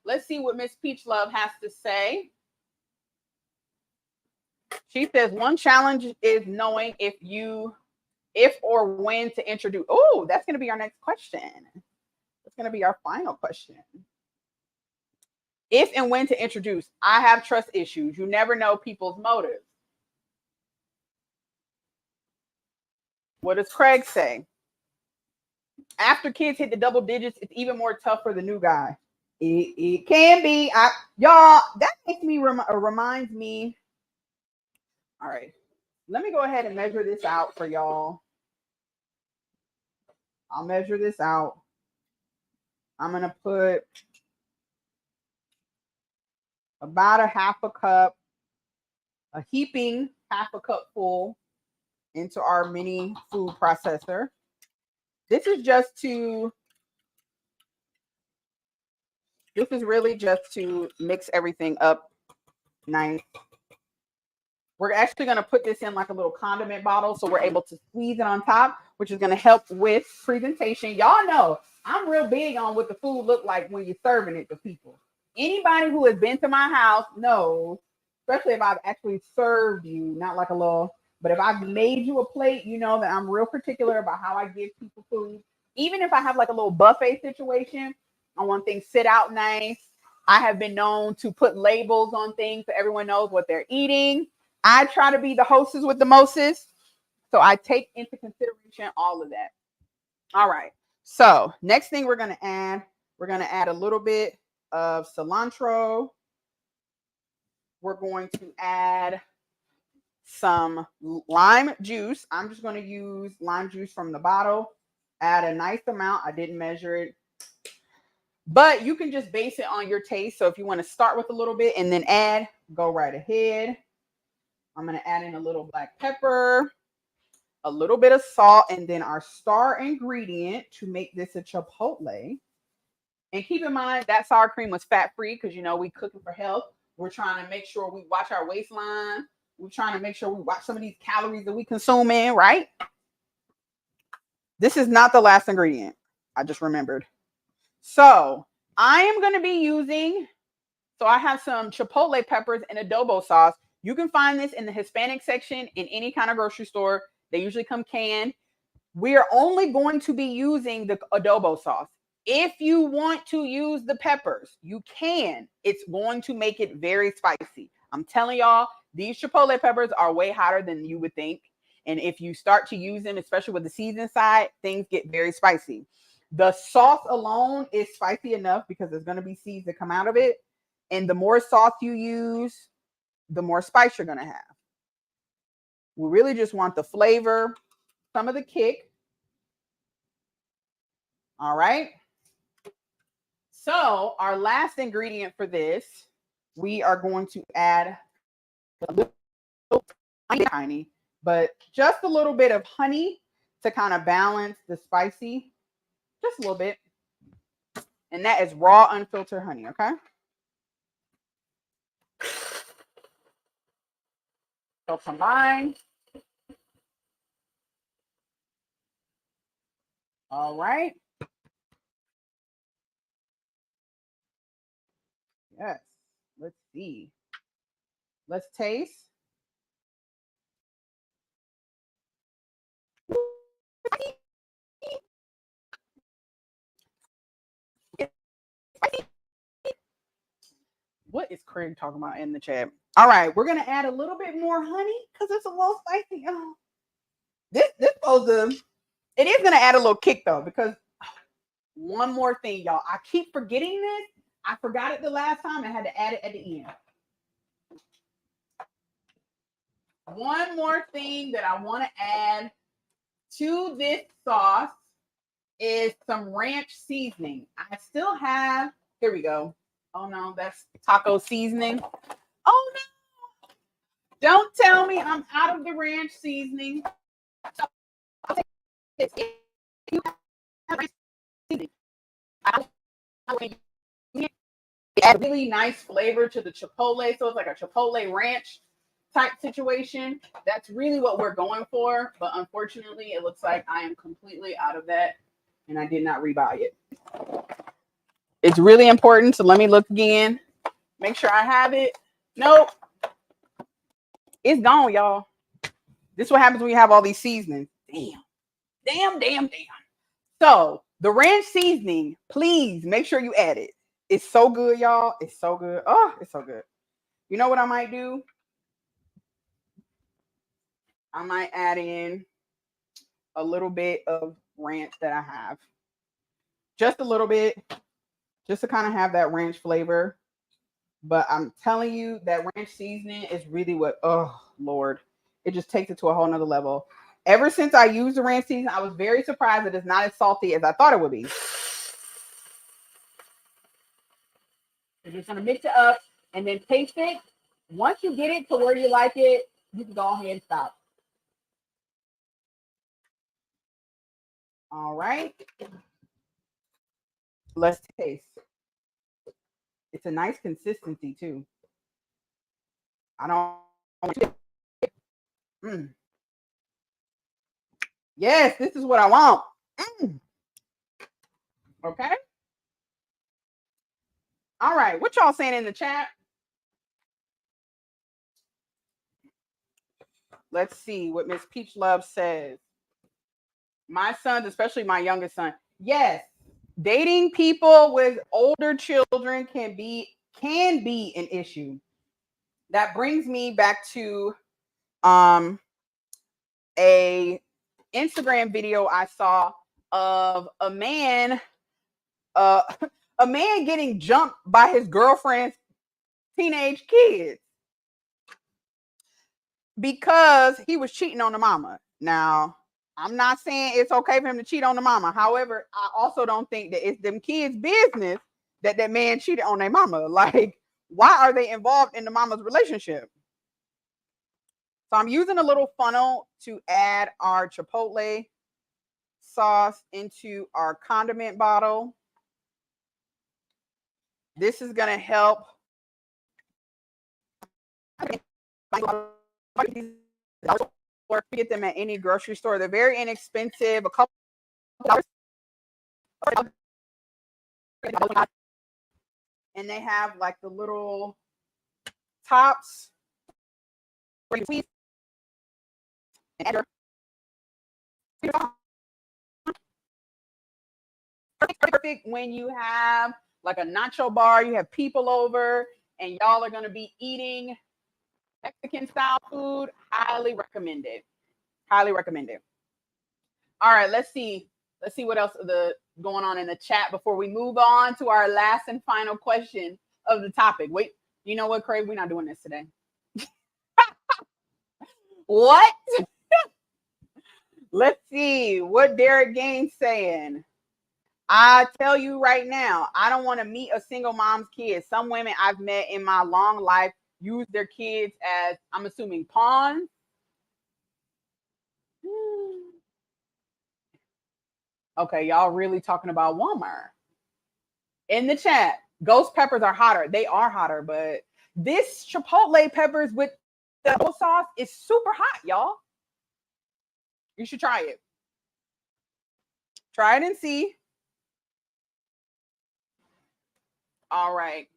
Let's see what Miss Peach Love has to say. She says one challenge is knowing if or when to introduce. Oh, that's going to be our next question. That's going to be our final question. If and when to introduce. I have trust issues. You never know people's motives. What does Craig say? After kids hit the double digits, it's even more tough for the new guy. It can be. Y'all, that makes me reminds me. All right. Let me go ahead and measure this out for y'all. I'll measure this out. I'm going to put about a half a cup, a heaping half a cup full into our mini food processor. This is really just to mix everything up nice. We're actually going to put this in like a little condiment bottle so we're able to squeeze it on top, which is going to help with presentation. Y'all know I'm real big on what the food look like when you're serving it to people. Anybody who has been to my house knows, especially if I've actually served you, not like a little, but if I've made you a plate, you know that I'm real particular about how I give people food. Even if I have like a little buffet situation, I want things sit out nice. I have been known to put labels on things so everyone knows what they're eating. I try to be the hostess with the mostest. So I take into consideration all of that. All right. So next thing we're going to add a little bit of cilantro. We're going to add some lime juice. I'm just going to use lime juice from the bottle. Add a nice amount. I didn't measure it. But you can just base it on your taste. So if you want to start with a little bit and then add, go right ahead. I'm going to add in a little black pepper, a little bit of salt, and then our star ingredient to make this a chipotle And keep in mind that sour cream was fat-free because, you know, we cooking for health. We're trying to make sure we watch our waistline. We're trying to make sure we watch some of these calories that we consume in, right? This is not the last ingredient. I just remembered. So I am going to be using, so I have some chipotle peppers and adobo sauce. You can find this in the Hispanic section in any kind of grocery store. They usually come canned. We are only going to be using the adobo sauce. If you want to use the peppers, you can. It's going to make it very spicy. I'm telling y'all, these chipotle peppers are way hotter than you would think. And if you start to use them, especially with the season side, things get very spicy. The sauce alone is spicy enough because there's going to be seeds that come out of it. And the more sauce you use, the more spice you're going to have. We really just want the flavor, some of the kick. All right. So our last ingredient for this, we are going to add a little tiny, but just a little bit of honey to kind of balance the spicy, just a little bit. And that is raw, unfiltered honey, okay? So combine. All right. Yes. Let's see. Let's taste. What is Craig talking about in the chat? All right, we're gonna add a little bit more honey because it's a little spicy. Oh. This supposed to, it is gonna add a little kick though, because one more thing, y'all. I keep forgetting this. I forgot it the last time. I had to add it at the end. One more thing that I want to add to this sauce is some ranch seasoning. I still have, here we go. Oh no, that's taco seasoning. Oh no. Don't tell me I'm out of the ranch seasoning. If you have ranch seasoning, it adds really nice flavor to the chipotle. So it's like a chipotle ranch type situation. That's really what we're going for. But unfortunately, it looks like I am completely out of that and I did not rebuy it. It's really important. So let me look again. Make sure I have it. Nope. It's gone, y'all. This is what happens when you have all these seasonings. Damn. So the ranch seasoning, please make sure you add it. It's so good, y'all. It's so good. Oh, it's so good. You know what I might do? I might add in a little bit of ranch that I have. Just a little bit. Just to kind of have that ranch flavor. But I'm telling you, that ranch seasoning is really what, oh, Lord. It just takes it to a whole nother level. Ever since I used the ranch seasoning, I was very surprised that it's not as salty as I thought it would be. You're just going to mix it up and then taste it. Once you get it to where you like it, you can go ahead and stop. All right. Let's taste. It's a nice consistency too. I don't. Yes, this is what I want. Okay. All right. What y'all saying in the chat? Let's see what Miss Peach Love says. My sons, especially my youngest son. Yes, dating people with older children can be an issue. That brings me back to a Instagram video I saw of a man getting jumped by his girlfriend's teenage kids because he was cheating on the mama. Now, I'm not saying it's okay for him to cheat on the mama. However, I also don't think that it's them kids' business that man cheated on their mama. Like, why are they involved in the mama's relationship? So I'm using a little funnel to add our chipotle sauce into our condiment bottle. This is going to help. Or get them at any grocery store. They're very inexpensive. A couple dollars. And they have like the little tops. Perfect when you have like a nacho bar, you have people over, and y'all are going to be eating Mexican style food. Highly recommended. Highly recommended. All right, let's see. Let's see what else going on in the chat before we move on to our last and final question of the topic. Wait, you know what, Craig? We're not doing this today. What? Let's see what Derek Gaines saying. I tell you right now, I don't want to meet a single mom's kids. Some women I've met in my long life use their kids as, I'm assuming, pawns. Okay, y'all really talking about Walmart. In the chat, ghost peppers are hotter. They are hotter, but this chipotle peppers with the sauce is super hot, y'all. You should try it. Try it and see. All right.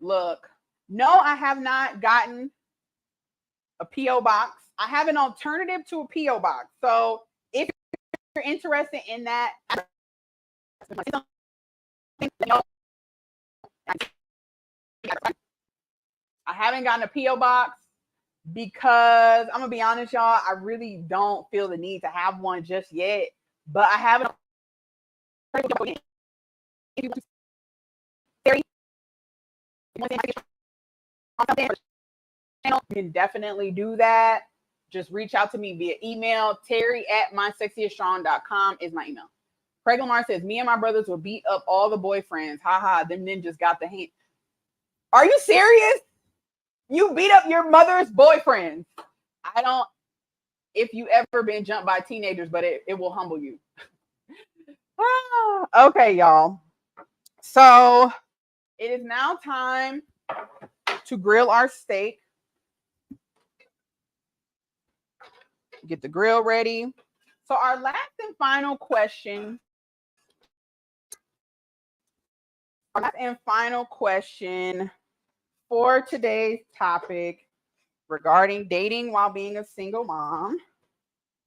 Look, no, I have not gotten a P.O. box. I have an alternative to a P.O. box. So if you're interested in that, I haven't gotten a P.O. box because I'm going to be honest, y'all, I really don't feel the need to have one just yet. But I haven't. You can definitely do that. Just reach out to me via email. Terry@mysexieststrong.com is my email. Craig Lamar says, me and my brothers will beat up all the boyfriends. Haha, them ninjas got the hint. Are you serious? You beat up your mother's boyfriend. I don't, if you ever been jumped by teenagers, but it will humble you. Okay, y'all. So it is now time to grill our steak. Get the grill ready. So our last and final question. Our last and final question for today's topic regarding dating while being a single mom.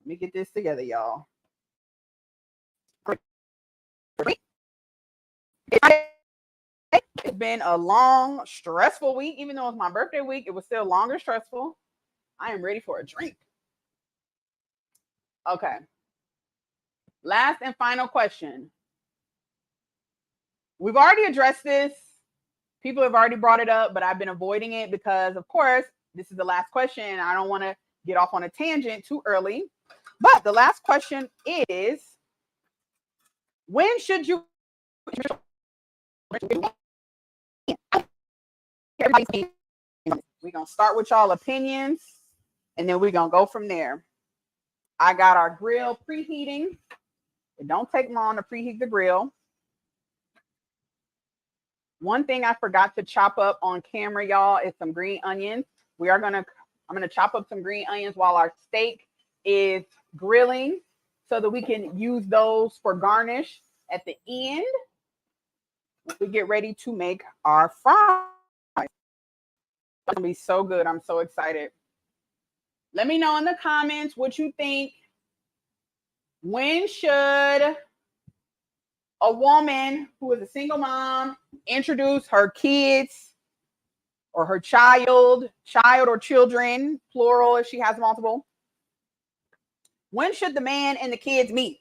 Let me get this together, y'all. It's been a long, stressful week. Even though it's my birthday week, it was still longer stressful. I am ready for a drink. Okay. Last and final question. We've already addressed this. People have already brought it up, but I've been avoiding it because, of course, this is the last question. I don't want to get off on a tangent too early. But the last question is, when should you... We're going to start with y'all opinions, and then we're going to go from there. I got our grill preheating. It don't take long to preheat the grill. One thing I forgot to chop up on camera, y'all, is some green onions. I'm gonna chop up some green onions while our steak is grilling so that we can use those for garnish at the end when we get ready to make our fries. It's gonna be so good. I'm so excited. Let me know in the comments what you think. When should a woman who is a single mom introduce her kids or her child or children, plural if she has multiple? When should the man and the kids meet?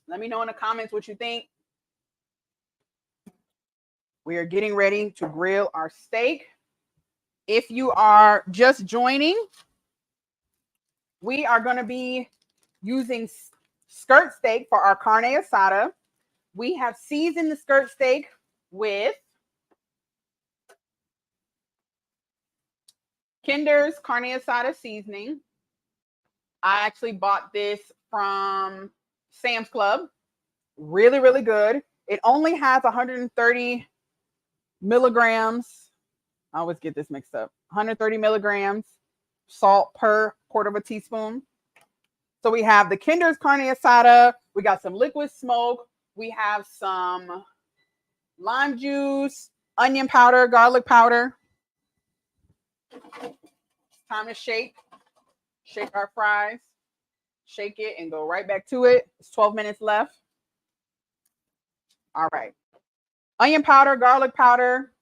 Let me know in the comments what you think. We are getting ready to grill our steak. If you are just joining, we are going to be using skirt steak for our carne asada. We have seasoned the skirt steak with Kinder's Carne Asada seasoning. I actually bought this from Sam's Club. Really, really good. It only has 130 milligrams. I always get this mixed up. 130 milligrams salt per quarter of a teaspoon. So we have the Kinder's Carne Asada. We got some liquid smoke. We have some lime juice, onion powder, garlic powder. Time to shake. Shake our fries. Shake it and go right back to it. It's 12 minutes left. All right. Onion powder, garlic powder,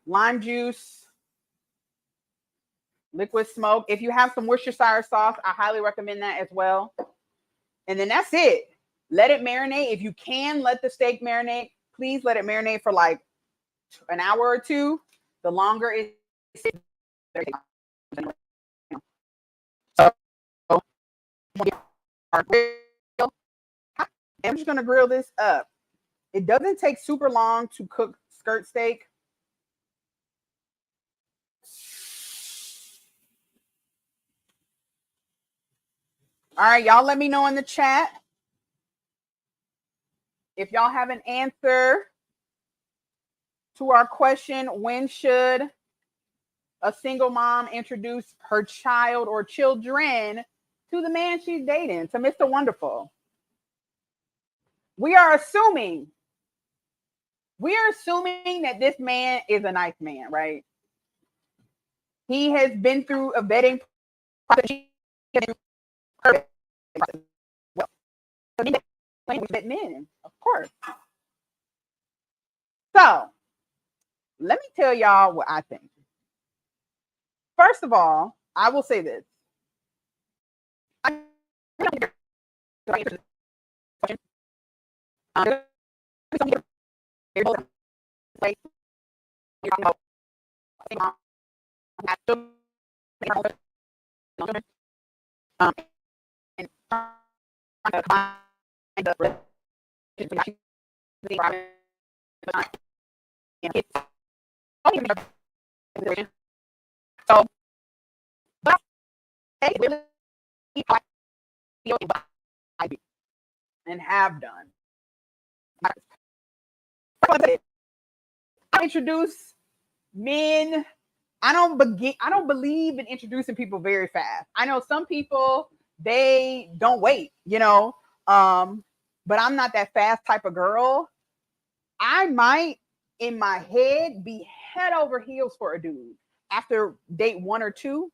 lime juice, liquid smoke. If you have some Worcestershire sauce, I highly recommend that as well. And then that's it. Let it marinate. If you can let the steak marinate, please let it marinate for like an hour or two. The longer it so I'm just gonna grill this up. It doesn't take super long to cook skirt steak. All right, y'all let me know in the chat if y'all have an answer to our question, when should a single mom introduce her child or children to the man she's dating, to Mr. Wonderful? We are assuming that this man is a nice man, right? He has been through a vetting process. Men, of course. So let me tell y'all what I think. First of all, I will say this. So, and have done. I introduce men. I don't believe in introducing people very fast. I know some people, they don't wait, but I'm not that fast type of girl. I might in my head be head over heels for a dude after date 1 or 2,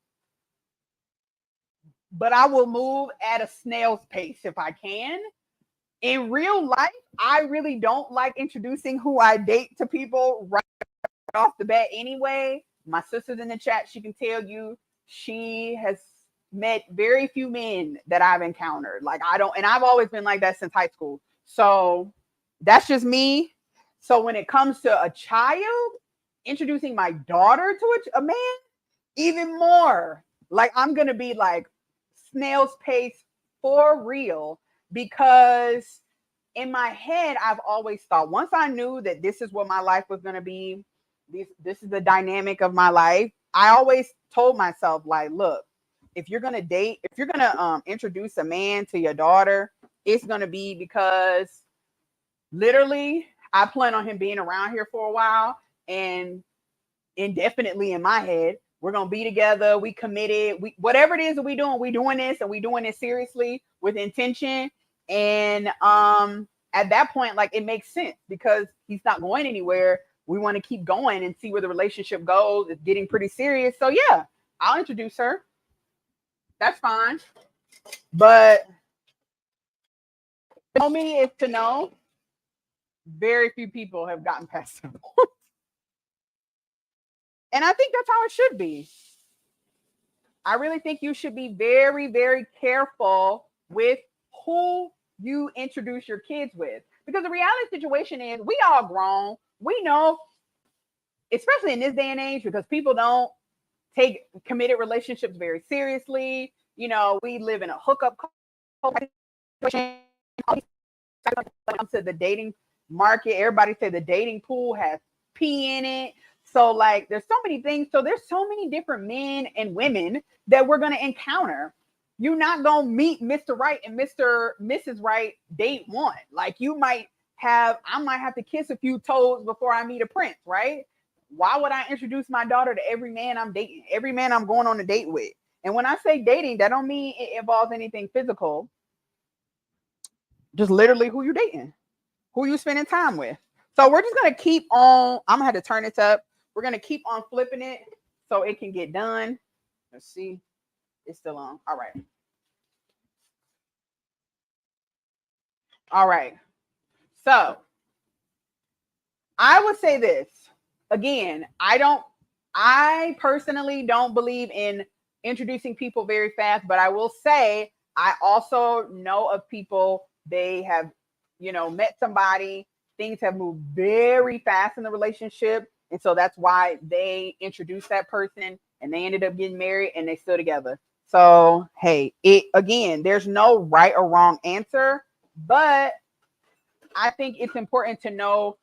but I will move at a snail's pace if I can. In real life, I really don't like introducing who I date to people right off the bat anyway. My sister's in the chat. She can tell you she has met very few men that I've encountered. And I've always been like that since high school. So that's just me. So when it comes to a child, introducing my daughter to a man, even more. Like, I'm going to be like snail's pace for real, because in my head, I've always thought, once I knew that this is what my life was going to be, this is the dynamic of my life, I always told myself, like, look, if you're going to introduce a man to your daughter, it's going to be because literally I plan on him being around here for a while, and indefinitely in my head, we're going to be together. We committed. Whatever it is that we're doing this, and we're doing it seriously with intention. And at that point, like, it makes sense because he's not going anywhere. We want to keep going and see where the relationship goes. It's getting pretty serious. So yeah, I'll introduce her. That's fine. But to know me is to know. Very few people have gotten past him. And I think that's how it should be. I really think you should be very, very careful with who you introduce your kids with. Because the reality situation is, we all grown. We know, especially in this day and age, because people don't take committed relationships very seriously. We live in a hookup situation. To the dating market, everybody say the dating pool has pee in it. So like, there's so many things. So there's so many different men and women that we're going to encounter. You're not gonna meet Mr. Right and Mrs. Right date one. Like I might have to kiss a few toes before I meet a prince, right? Why would I introduce my daughter to every man I'm dating, every man I'm going on a date with? And when I say dating, that don't mean it involves anything physical. Just literally who you dating, who you spending time with. So we're just gonna keep on. I'm gonna have to turn this up. We're gonna keep on flipping it so it can get done. Let's see. It's still on. All right. All right. So I would say this again. I personally don't believe in introducing people very fast, but I will say I also know of people they have, met somebody, things have moved very fast in the relationship. And so that's why they introduced that person and they ended up getting married and they still together. So, hey, there's no right or wrong answer, but I think it's important to know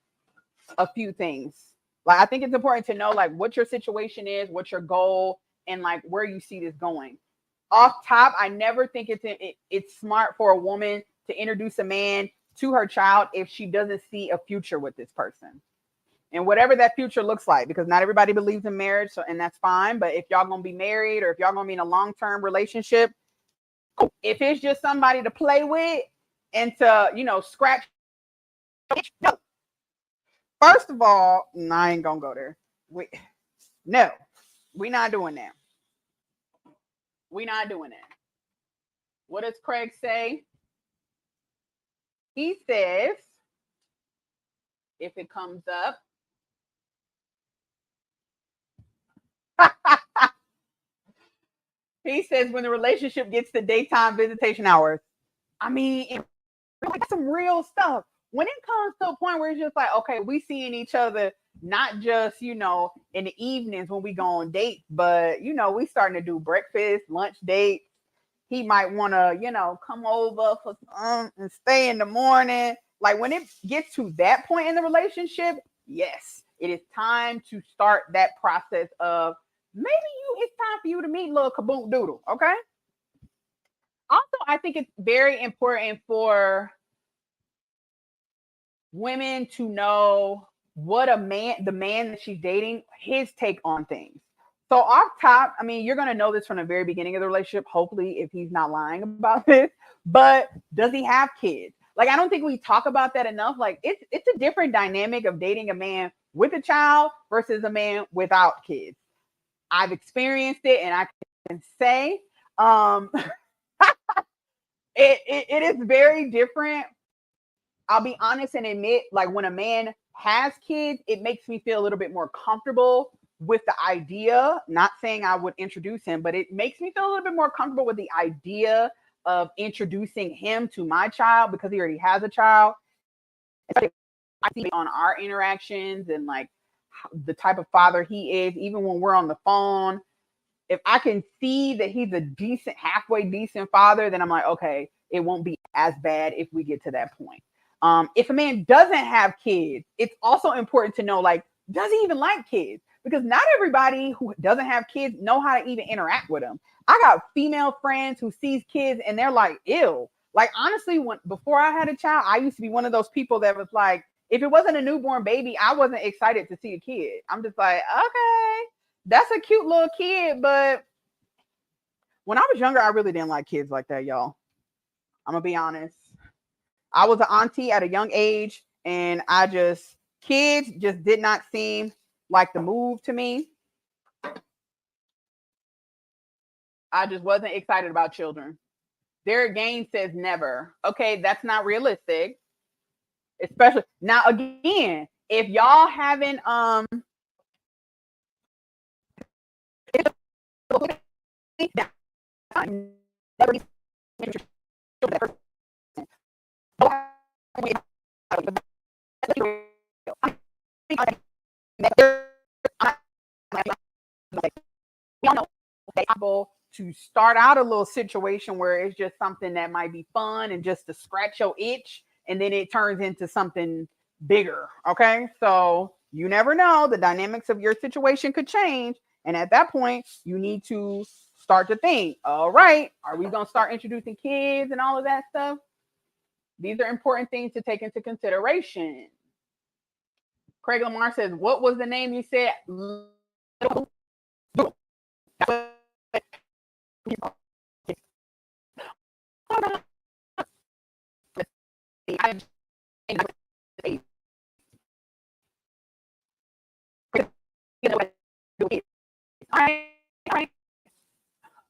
a few things. Like, I think it's important to know like what your situation is, what your goal, and like where you see this going. Off top, I never think it's smart for a woman to introduce a man to her child if she doesn't see a future with this person. And whatever that future looks like, because not everybody believes in marriage, so and that's fine. But if y'all gonna be married or if y'all gonna be in a long-term relationship, if it's just somebody to play with and to, scratch, no. First of all, no, I ain't gonna go there. No, we not doing that. We not doing that. What does Craig say? He says, if it comes up, he says when the relationship gets to daytime visitation hours. I mean, like some real stuff. When it comes to a point where it's just like, okay, we seeing each other not just, in the evenings when we go on dates, but we starting to do breakfast, lunch dates. He might want to, come over for and stay in the morning. Like when it gets to that point in the relationship, yes, it is time to start that process of maybe it's time for you to meet little kaboom doodle. Okay. Also, I think it's very important for women to know what the man that she's dating, his take on things. So off top, I mean, you're gonna know this from the very beginning of the relationship, hopefully, if he's not lying about this. But does he have kids? Like, I don't think we talk about that enough. Like, it's a different dynamic of dating a man with a child versus a man without kids. I've experienced it, and I can say, it is very different. I'll be honest and admit, like when a man has kids, it makes me feel a little bit more comfortable with the idea. Not saying I would introduce him, but it makes me feel a little bit more comfortable with the idea of introducing him to my child because he already has a child. I see on our interactions and like the type of father he is, even when we're on the phone. If I can see that he's a halfway decent father, then I'm like, okay, it won't be as bad if we get to that point. If a man doesn't have kids, it's also important to know, like, does he even like kids? Because not everybody who doesn't have kids know how to even interact with them. I got female friends who sees kids and they're like, ew. Like, honestly, before I had a child, I used to be one of those people that was like, if it wasn't a newborn baby, I wasn't excited to see a kid. I'm just like, okay, that's a cute little kid. But when I was younger, I really didn't like kids like that, y'all. I'm going to be honest. I was an auntie at a young age, and kids just did not seem like the move to me. I just wasn't excited about children. Derek Gaines says never. Okay, that's not realistic. Especially now, again, if y'all haven't to start out a little situation where it's just something that might be fun and just to scratch your itch, and then it turns into something bigger. Okay, so you never know, the dynamics of your situation could change, and at that point you need to start to think, all right, are we going to start introducing kids and all of that stuff? These are important things to take into consideration. Craig Lamar says, what was the name you said?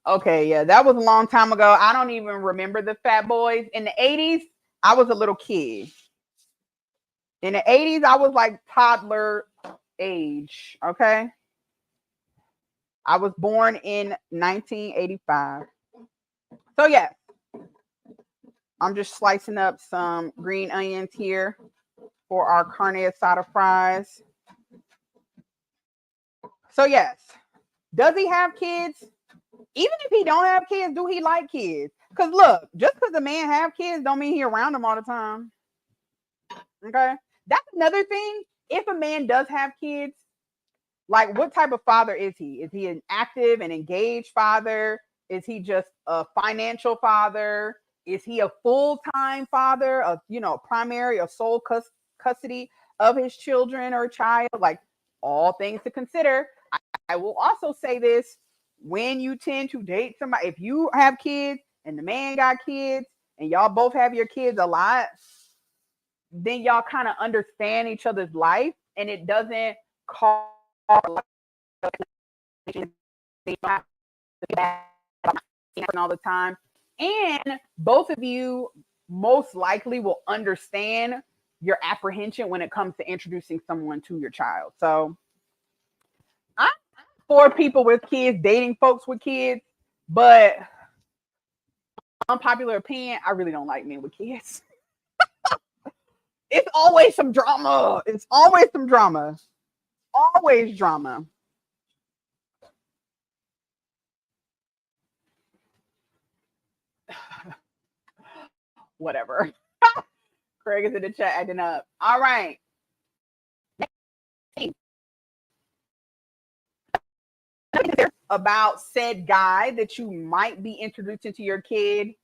Okay, yeah, that was a long time ago. I don't even remember the Fat Boys. In the 80s, I was a little kid. In the 80s, I was like toddler age. Okay. I was born in 1985. So, yeah, I'm just slicing up some green onions here for our carne asada fries. So, yes, does he have kids? Even if he don't have kids, do he like kids? Because look, just because a man have kids don't mean he around them all the time. Okay. That's another thing. If a man does have kids, like what type of father is he? Is he an active and engaged father? Is he just a financial father? Is he a full-time father, a primary or sole custody of his children or child? Like all things to consider. I will also say this: when you tend to date somebody, if you have kids and the man got kids and y'all both have your kids a lot, then y'all kind of understand each other's life and it doesn't cause all the time. And both of you most likely will understand your apprehension when it comes to introducing someone to your child. So I'm for people with kids, dating folks with kids, but unpopular opinion, I really don't like men with kids. It's always some drama. It's always some drama. Always drama. Whatever. Craig is in the chat acting up. All right. About said guy that you might be introducing to your kid.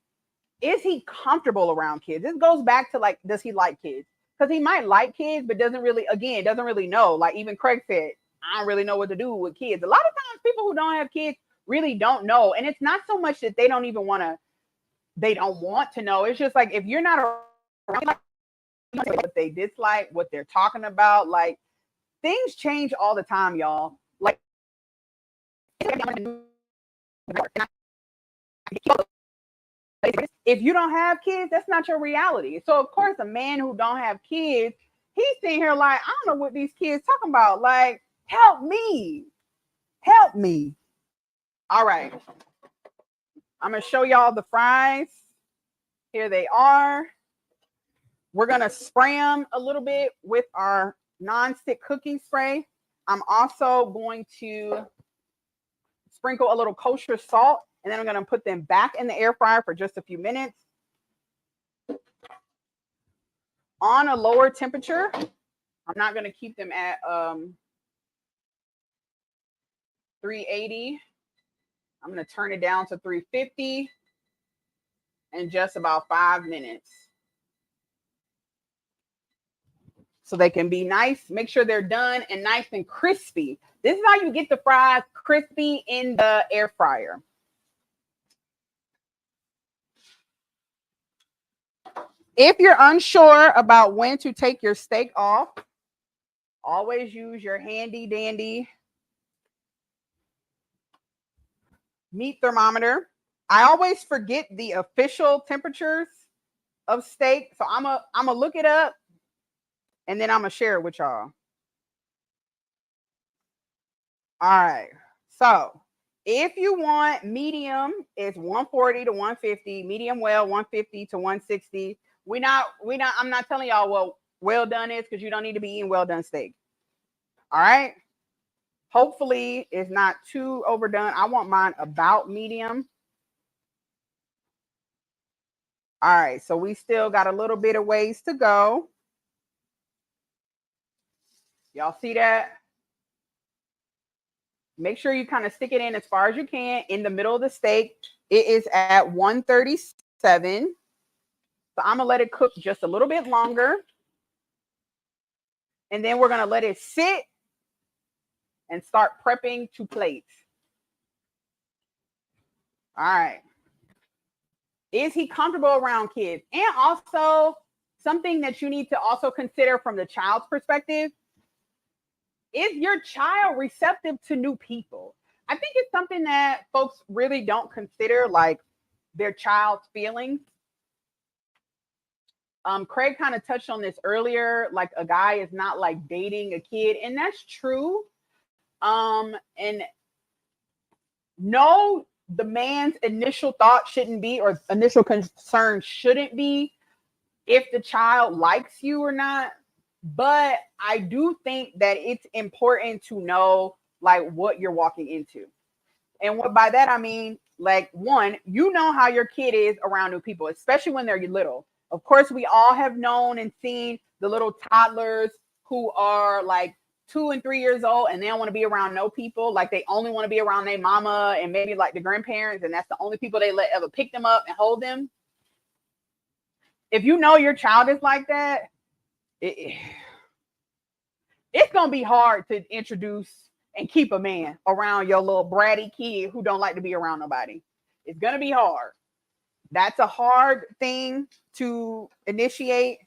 Is he comfortable around kids? This goes back to like, does he like kids? Because he might like kids, but doesn't really know. Like even Craig said, I don't really know what to do with kids. A lot of times people who don't have kids really don't know. And it's not so much that they don't want to know. It's just like if you're not around, like, what they dislike, what they're talking about, like things change all the time, y'all. Like if you don't have kids, that's not your reality. So of course, a man who don't have kids, he's sitting here like, I don't know what these kids talking about. Like, help me. Help me. All right. I'm going to show y'all the fries. Here they are. We're going to spray them a little bit with our non-stick cooking spray. I'm also going to sprinkle a little kosher salt, and then I'm going to put them back in the air fryer for just a few minutes. On a lower temperature. I'm not going to keep them at 380. I'm going to turn it down to 350 in just about 5 minutes. So they can be nice. Make sure they're done and nice and crispy. This is how you get the fries crispy in the air fryer. If you're unsure about when to take your steak off, always use your handy dandy meat thermometer. I always forget the official temperatures of steak. So I'm gonna look it up and then I'm gonna share it with y'all. All right. So if you want medium, it's 140 to 150, medium well 150 to 160. I'm not telling y'all what well done is because you don't need to be eating well done steak. All right. Hopefully it's not too overdone. I want mine about medium. All right. So we still got a little bit of ways to go. Y'all see that? Make sure you kind of stick it in as far as you can in the middle of the steak. It is at 137. So I'm going to let it cook just a little bit longer. And then we're going to let it sit and start prepping to plate. All right. Is he comfortable around kids? And also something that you need to also consider from the child's perspective. Is your child receptive to new people? I think it's something that folks really don't consider, like their child's feelings. Craig kind of touched on this earlier, like a guy is not like dating a kid, and that's true. And no, the man's initial thought shouldn't be, or initial concern shouldn't be, if the child likes you or not. But I do think that it's important to know like what you're walking into. And what by that I mean, like, one, you know how your kid is around new people, especially when they're little. Of course, we all have known and seen the little toddlers who are like 2 and 3 years old and they don't want to be around no people. Like they only want to be around their mama and maybe like the grandparents, and that's the only people they let ever pick them up and hold them. If you know your child is like that, it's going to be hard to introduce and keep a man around your little bratty kid who don't like to be around nobody. It's going to be hard. That's a hard thing to initiate.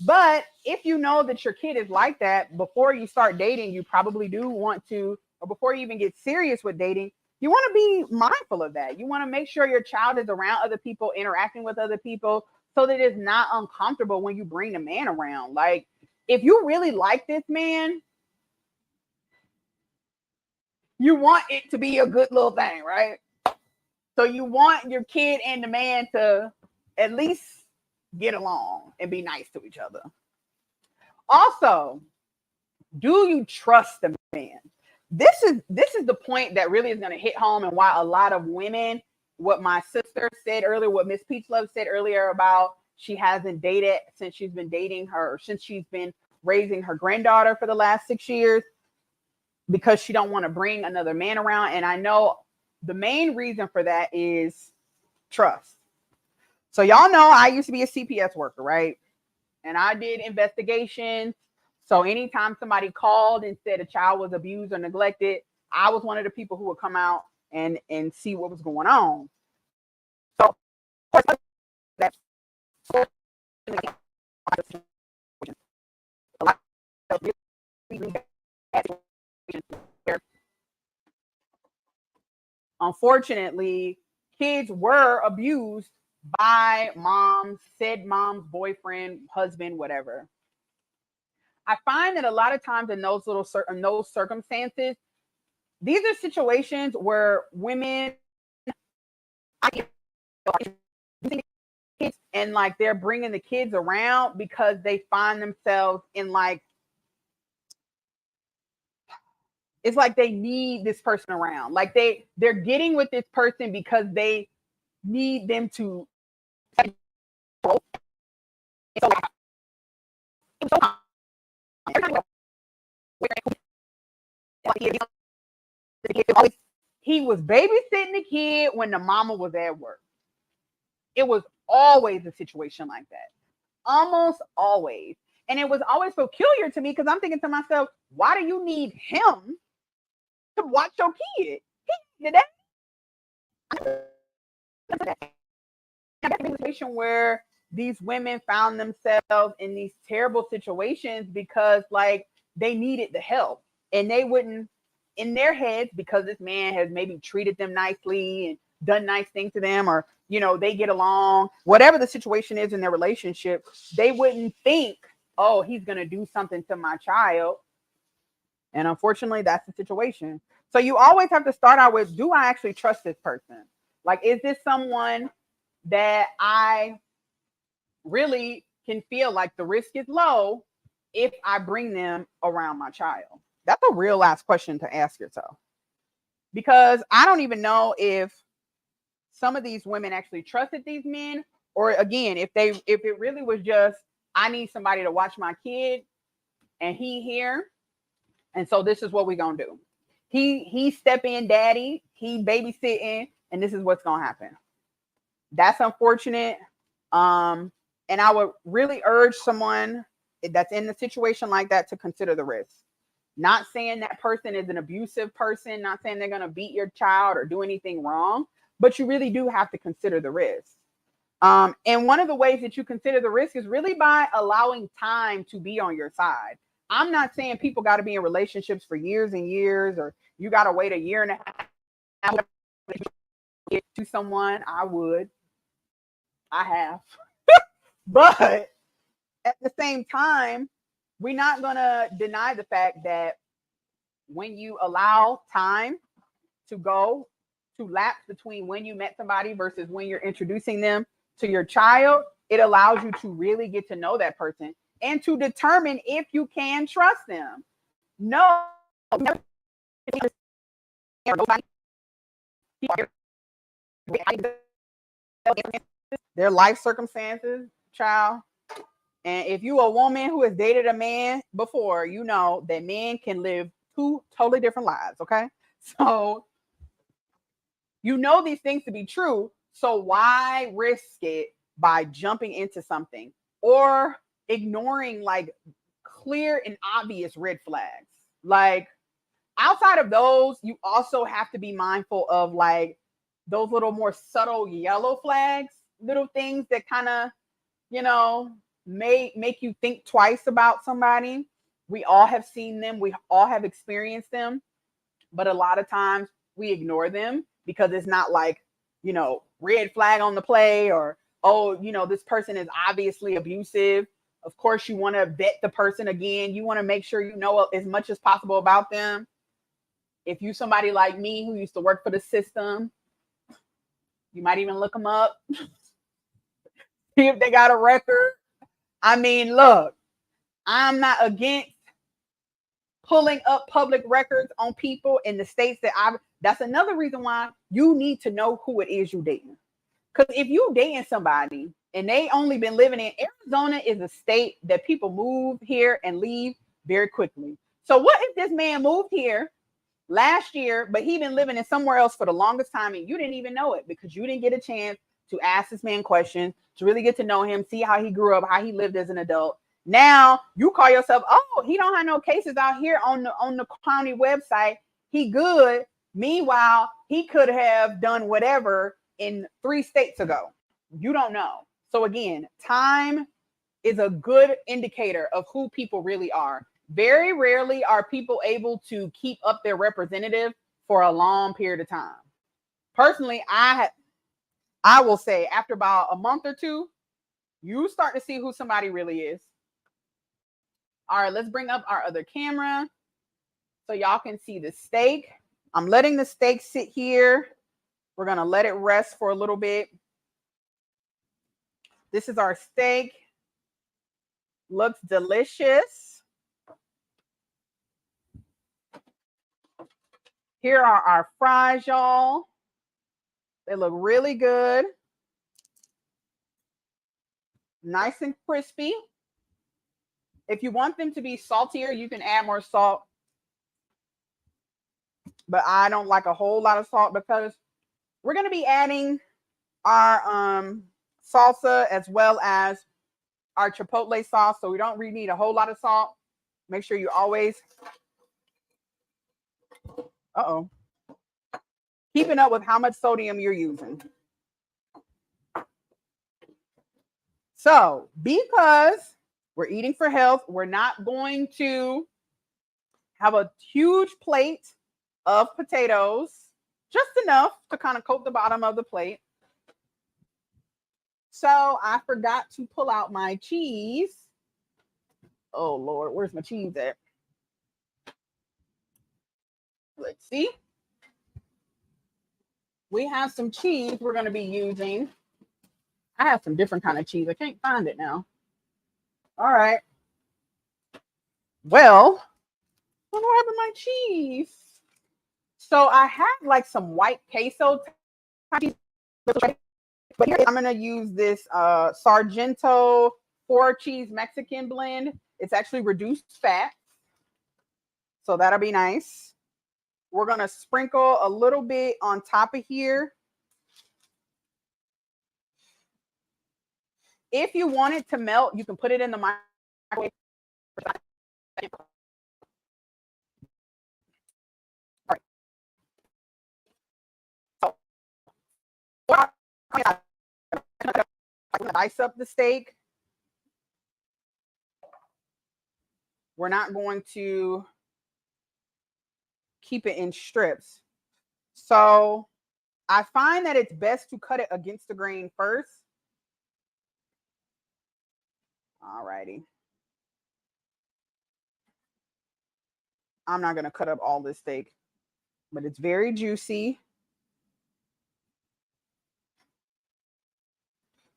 But if you know that your kid is like that, before you start dating, you probably do want to, or before you even get serious with dating, you want to be mindful of that. You want to make sure your child is around other people, interacting with other people, so that it's not uncomfortable when you bring the man around. Like, if you really like this man, you want it to be a good little thing, right? So you want your kid and the man to at least get along and be nice to each other. Also, do you trust the man? This is the point that really is going to hit home, and why a lot of women, what my sister said earlier, what Miss Peach Love said earlier about she hasn't dated since she's been raising her granddaughter for the last 6 years, because she don't want to bring another man around. And I know the main reason for that is trust. So y'all know I used to be a CPS worker, right? And I did investigations. So anytime somebody called and said a child was abused or neglected, I was one of the people who would come out and see what was going on. So that's a lot of really bad situations. Unfortunately, kids were abused by moms, said mom's boyfriend, husband, whatever. I find that a lot of times in those circumstances, these are situations where women and like they're bringing the kids around because they find themselves in like, it's like they need this person around. Like they're getting with this person because they need them to. He was babysitting the kid when the mama was at work. It was always a situation like that. Almost always. And it was always peculiar to me because I'm thinking to myself, why do you need him to watch your kid? He did that. I got a situation where these women found themselves in these terrible situations because like they needed the help, and they wouldn't, in their heads, because this man has maybe treated them nicely and done nice things to them, or they get along, whatever the situation is in their relationship, they wouldn't think, oh, he's going to do something to my child. And unfortunately, that's the situation. So you always have to start out with, do I actually trust this person? Like, is this someone that I really can feel like the risk is low if I bring them around my child? That's a real last question to ask yourself. Because I don't even know if some of these women actually trusted these men, or again, if it really was just, I need somebody to watch my kid and he here, and so this is what we're gonna do. He step in daddy, he babysitting, and this is what's gonna happen. That's unfortunate. And I would really urge someone that's in a situation like that to consider the risk. Not saying that person is an abusive person, not saying they're gonna beat your child or do anything wrong, but you really do have to consider the risk. And one of the ways that you consider the risk is really by allowing time to be on your side. I'm not saying people got to be in relationships for years and years, or you got to wait a year and a half to someone. I have. But at the same time, we're not going to deny the fact that when you allow time to go, to lapse between when you met somebody versus when you're introducing them to your child, it allows you to really get to know that person and to determine if you can trust them. No, their life circumstances, child. And if you a woman who has dated a man before, you know that men can live two totally different lives. Okay, so you know these things to be true. So why risk it by jumping into something or ignoring like clear and obvious red flags? Like outside of those, you also have to be mindful of like those little more subtle yellow flags, little things that kind of, you know, may make you think twice about somebody. We all have seen them. We all have experienced them. But a lot of times we ignore them because it's not like, you know, red flag on the play or, oh, you know, this person is obviously abusive. Of course, you want to vet the person again. You want to make sure you know as much as possible about them. If you somebody like me who used to work for the system, you might even look them up, see if they got a record. I mean, look, I'm not against pulling up public records on people in the states that that's another reason why you need to know who it is you dating. Because if you dating somebody and they only been living in Arizona, is a state that people move here and leave very quickly. So what if this man moved here last year, but he been living in somewhere else for the longest time and you didn't even know it because you didn't get a chance to ask this man questions, to really get to know him, see how he grew up, how he lived as an adult. Now you call yourself, oh, he don't have no cases out here on the county website. He good. Meanwhile, he could have done whatever in 3 states ago. You don't know. So again, time is a good indicator of who people really are. Very rarely are people able to keep up their representative for a long period of time. Personally, I will say after about a month or two, you start to see who somebody really is. All right, let's bring up our other camera so y'all can see the steak. I'm letting the steak sit here. We're going to let it rest for a little bit. This is our steak. Looks delicious. Here are our fries, y'all. They look really good. Nice and crispy. If you want them to be saltier, you can add more salt. But I don't like a whole lot of salt because we're going to be adding our salsa as well as our chipotle sauce. So we don't really need a whole lot of salt. Make sure you always keeping up with how much sodium you're using. So because we're eating for health, we're not going to have a huge plate of potatoes, just enough to kind of coat the bottom of the plate. So I forgot to pull out my cheese. Oh Lord, where's my cheese at? Let's see. We have some cheese we're going to be using. I have some different kind of cheese. I can't find it now. All right. Well, what happened to my cheese? So I have like some white queso cheese, but here I'm going to use this Sargento 4-cheese Mexican blend. It's actually reduced fat, so that'll be nice. We're going to sprinkle a little bit on top of here. If you want it to melt, you can put it in the microwave. All right. So, I'm going to dice up the steak. We're not going to keep it in strips. So I find that it's best to cut it against the grain first. All righty. I'm not going to cut up all this steak, but it's very juicy.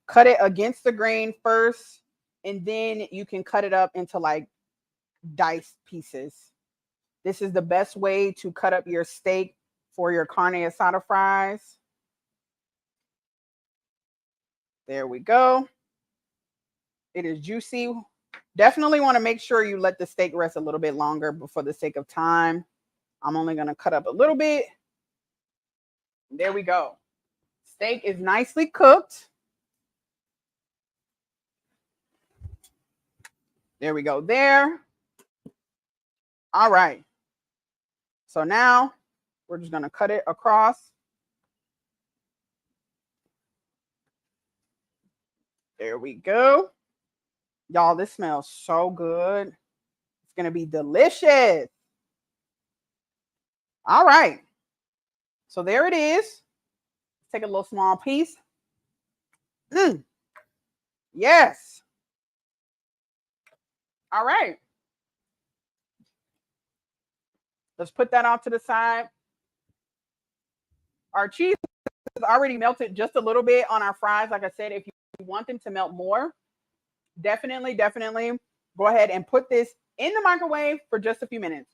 Cut it against the grain first, and then you can cut it up into like diced pieces. This is the best way to cut up your steak for your carne asada fries. There we go. It is juicy. Definitely want to make sure you let the steak rest a little bit longer, but for the sake of time, I'm only going to cut up a little bit. There we go. Steak is nicely cooked. There we go there. All right. So now we're just going to cut it across. There we go. Y'all, this smells so good. It's going to be delicious. All right. So there it is. Let's take a little small piece. Yes. All right. Let's put that off to the side. Our cheese is already melted just a little bit on our fries. Like I said, if you want them to melt more, definitely go ahead and put this in the microwave for just a few minutes.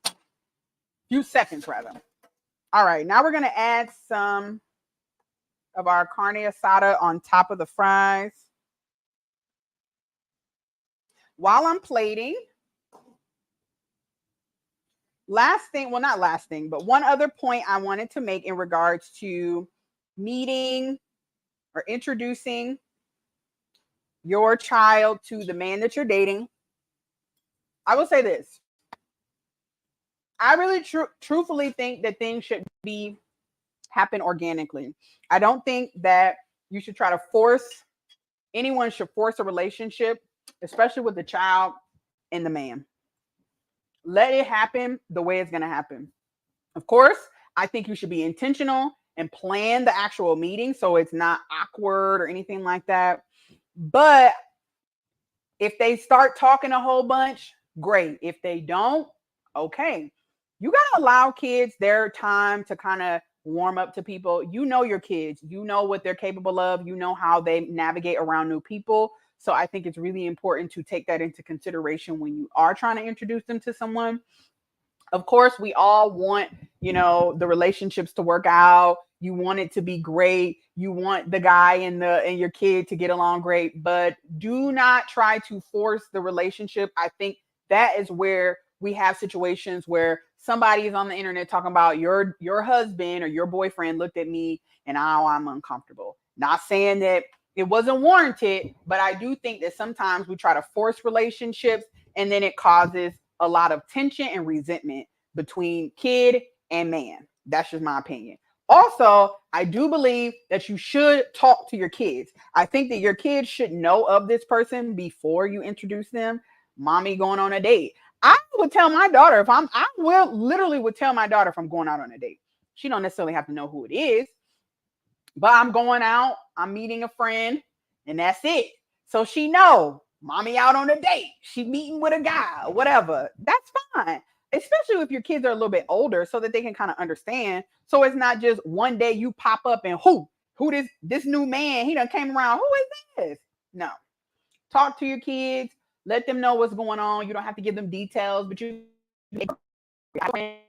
Few seconds, rather. All right. Now we're going to add some of our carne asada on top of the fries. While I'm plating, last thing, well, not last thing, but one other point I wanted to make in regards to meeting or introducing your child to the man that you're dating. I will say this. I really truthfully think that things should happen organically. I don't think that you should try to anyone should force a relationship, especially with the child and the man. Let it happen the way it's going to happen. Of course, I think you should be intentional and plan the actual meeting so it's not awkward or anything like that. But if they start talking a whole bunch, great. If they don't, okay. You got to allow kids their time to kind of warm up to people. You know your kids. You know what they're capable of. You know how they navigate around new people. So I think it's really important to take that into consideration when you are trying to introduce them to someone. Of course, we all want, the relationships to work out. You want it to be great. You want the guy and your kid to get along great, but do not try to force the relationship. I think that is where we have situations where somebody is on the internet talking about your husband or your boyfriend looked at me and now I'm uncomfortable. Not saying that it wasn't warranted, but I do think that sometimes we try to force relationships and then it causes a lot of tension and resentment between kid and man. That's just my opinion. Also, I do believe that you should talk to your kids. I think that your kids should know of this person before you introduce them. Mommy going on a date. I would tell my daughter would tell my daughter if I'm going out on a date. She don't necessarily have to know who it is, but I'm going out, I'm meeting a friend, and that's it. So she know mommy out on a date. She meeting with a guy or whatever. That's fine. Especially if your kids are a little bit older so that they can kind of understand. So it's not just one day you pop up and who this new man, he done came around. Who is this? No. Talk to your kids. Let them know what's going on. You don't have to give them details, but you all right.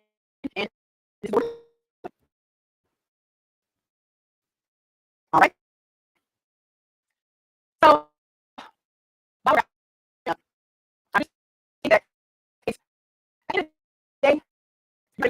So I just think that it's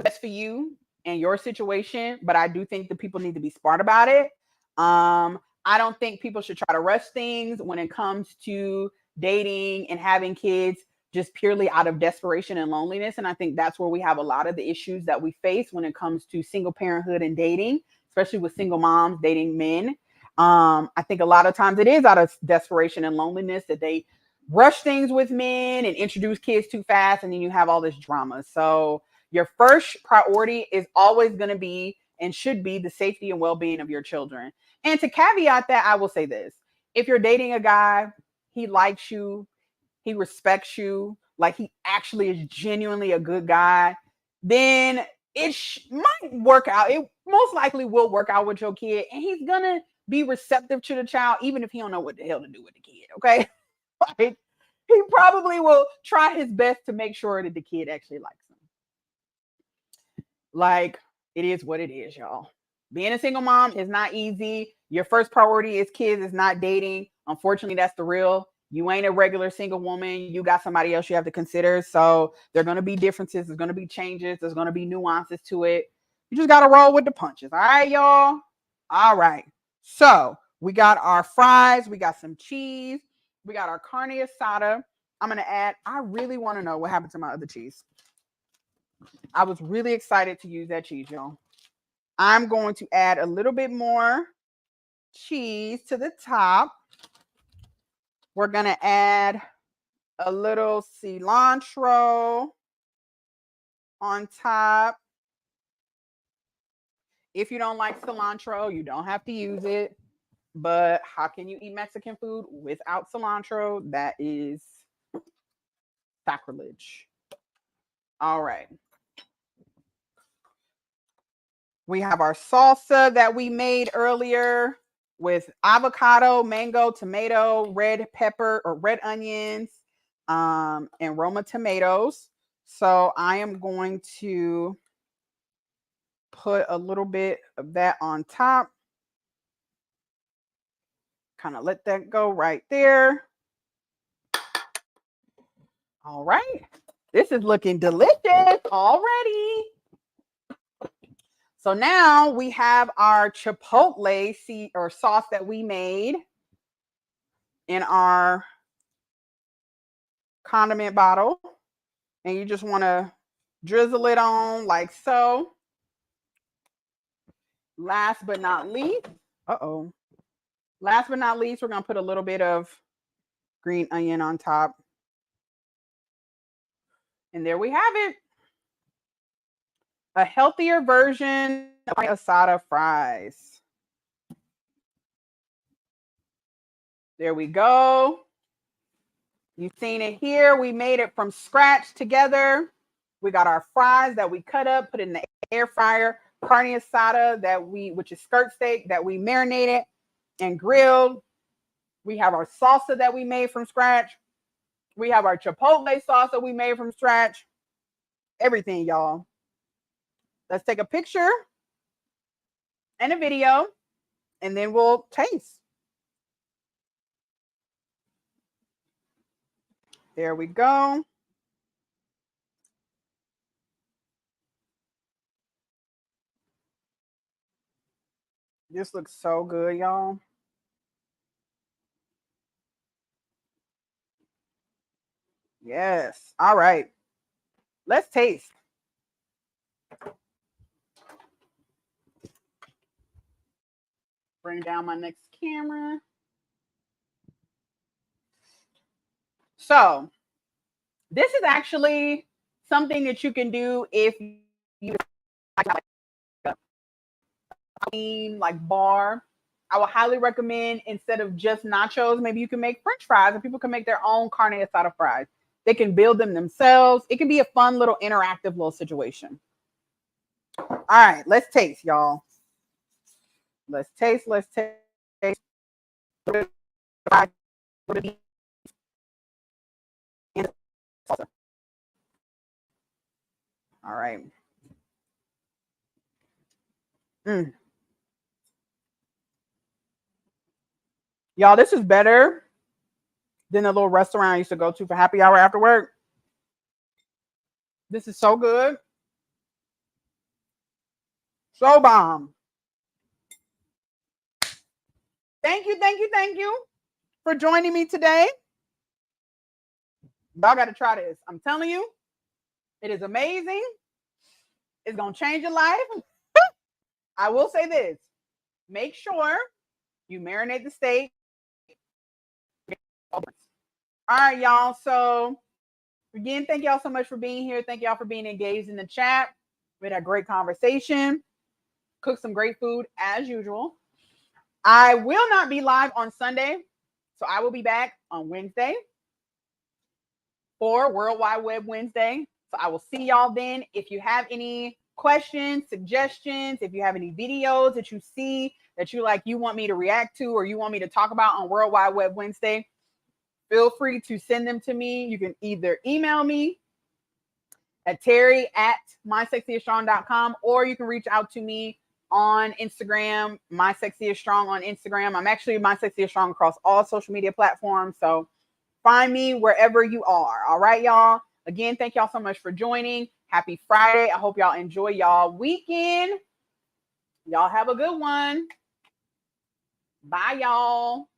best for you and your situation, but I do think that people need to be smart about it. I don't think people should try to rush things when it comes to dating and having kids just purely out of desperation and loneliness. And I think that's where we have a lot of the issues that we face when it comes to single parenthood and dating, especially with single moms dating men. I think a lot of times it is out of desperation and loneliness that they rush things with men and introduce kids too fast, and then you have all this drama. So your first priority is always going to be and should be the safety and well-being of your children. And to caveat that, I will say this: if you're dating a guy, he likes you, he respects you, like he actually is genuinely a good guy, then it might work out. It most likely will work out with your kid, and he's gonna be receptive to the child, even if he don't know what the hell to do with the kid. Okay, like he probably will try his best to make sure that the kid actually likes him. Like, it is what it is, y'all. Being a single mom is not easy. Your first priority is kids, is not dating. Unfortunately, that's the real. You ain't a regular single woman. You got somebody else you have to consider. So there are going to be differences. There's going to be changes. There's going to be nuances to it. You just got to roll with the punches. All right, y'all? All right. So we got our fries. We got some cheese. We got our carne asada. I'm going to add, I really want to know what happened to my other cheese. I was really excited to use that cheese, y'all. I'm going to add a little bit more cheese to the top. We're going to add a little cilantro on top. If you don't like cilantro, you don't have to use it. But how can you eat Mexican food without cilantro? That is sacrilege. All right. We have our salsa that we made earlier with avocado, mango, tomato, red pepper or red onions, and Roma tomatoes. So I am going to put a little bit of that on top. Kind of let that go right there. All right. This is looking delicious already. So now we have our chipotle or sauce that we made in our condiment bottle. And you just want to drizzle it on like so. Last but not least, last but not least, we're going to put a little bit of green onion on top. And there we have it. A healthier version of asada fries. There we go. You've seen it here. We made it from scratch together. We got our fries that we cut up, put in the air fryer. Carne asada which is skirt steak that we marinated and grilled. We have our salsa that we made from scratch. We have our chipotle sauce that we made from scratch. Everything, y'all. Let's take a picture and a video, and then we'll taste. There we go. This looks so good, y'all. Yes. All right. Let's taste. Bring down my next camera. So this is actually something that you can do if you like bar. I would highly recommend, instead of just nachos, maybe you can make French fries, and people can make their own carne asada fries. They can build them themselves. It can be a fun little interactive little situation. All right, let's taste, y'all. Let's taste. All right. Y'all, this is better than the little restaurant I used to go to for happy hour after work. This is so good. So bomb. Thank you for joining me today. Y'all got to try this. I'm telling you, it is amazing. It's going to change your life. I will say this. Make sure you marinate the steak. All right, y'all. So, again, thank y'all so much for being here. Thank y'all for being engaged in the chat. We had a great conversation. Cooked some great food as usual. I will not be live on Sunday. So, I will be back on Wednesday for World Wide Web Wednesday. So, I will see y'all then. If you have any questions, suggestions, if you have any videos that you see that you want me to react to or you want me to talk about on World Wide Web Wednesday, feel free to send them to me. You can either email me at terry@mysexyandstrong.com or you can reach out to me on Instagram, mysexyandstrong on Instagram. I'm actually mysexyandstrong across all social media platforms. So find me wherever you are. All right, y'all. Again, thank y'all so much for joining. Happy Friday. I hope y'all enjoy y'all weekend. Y'all have a good one. Bye, y'all.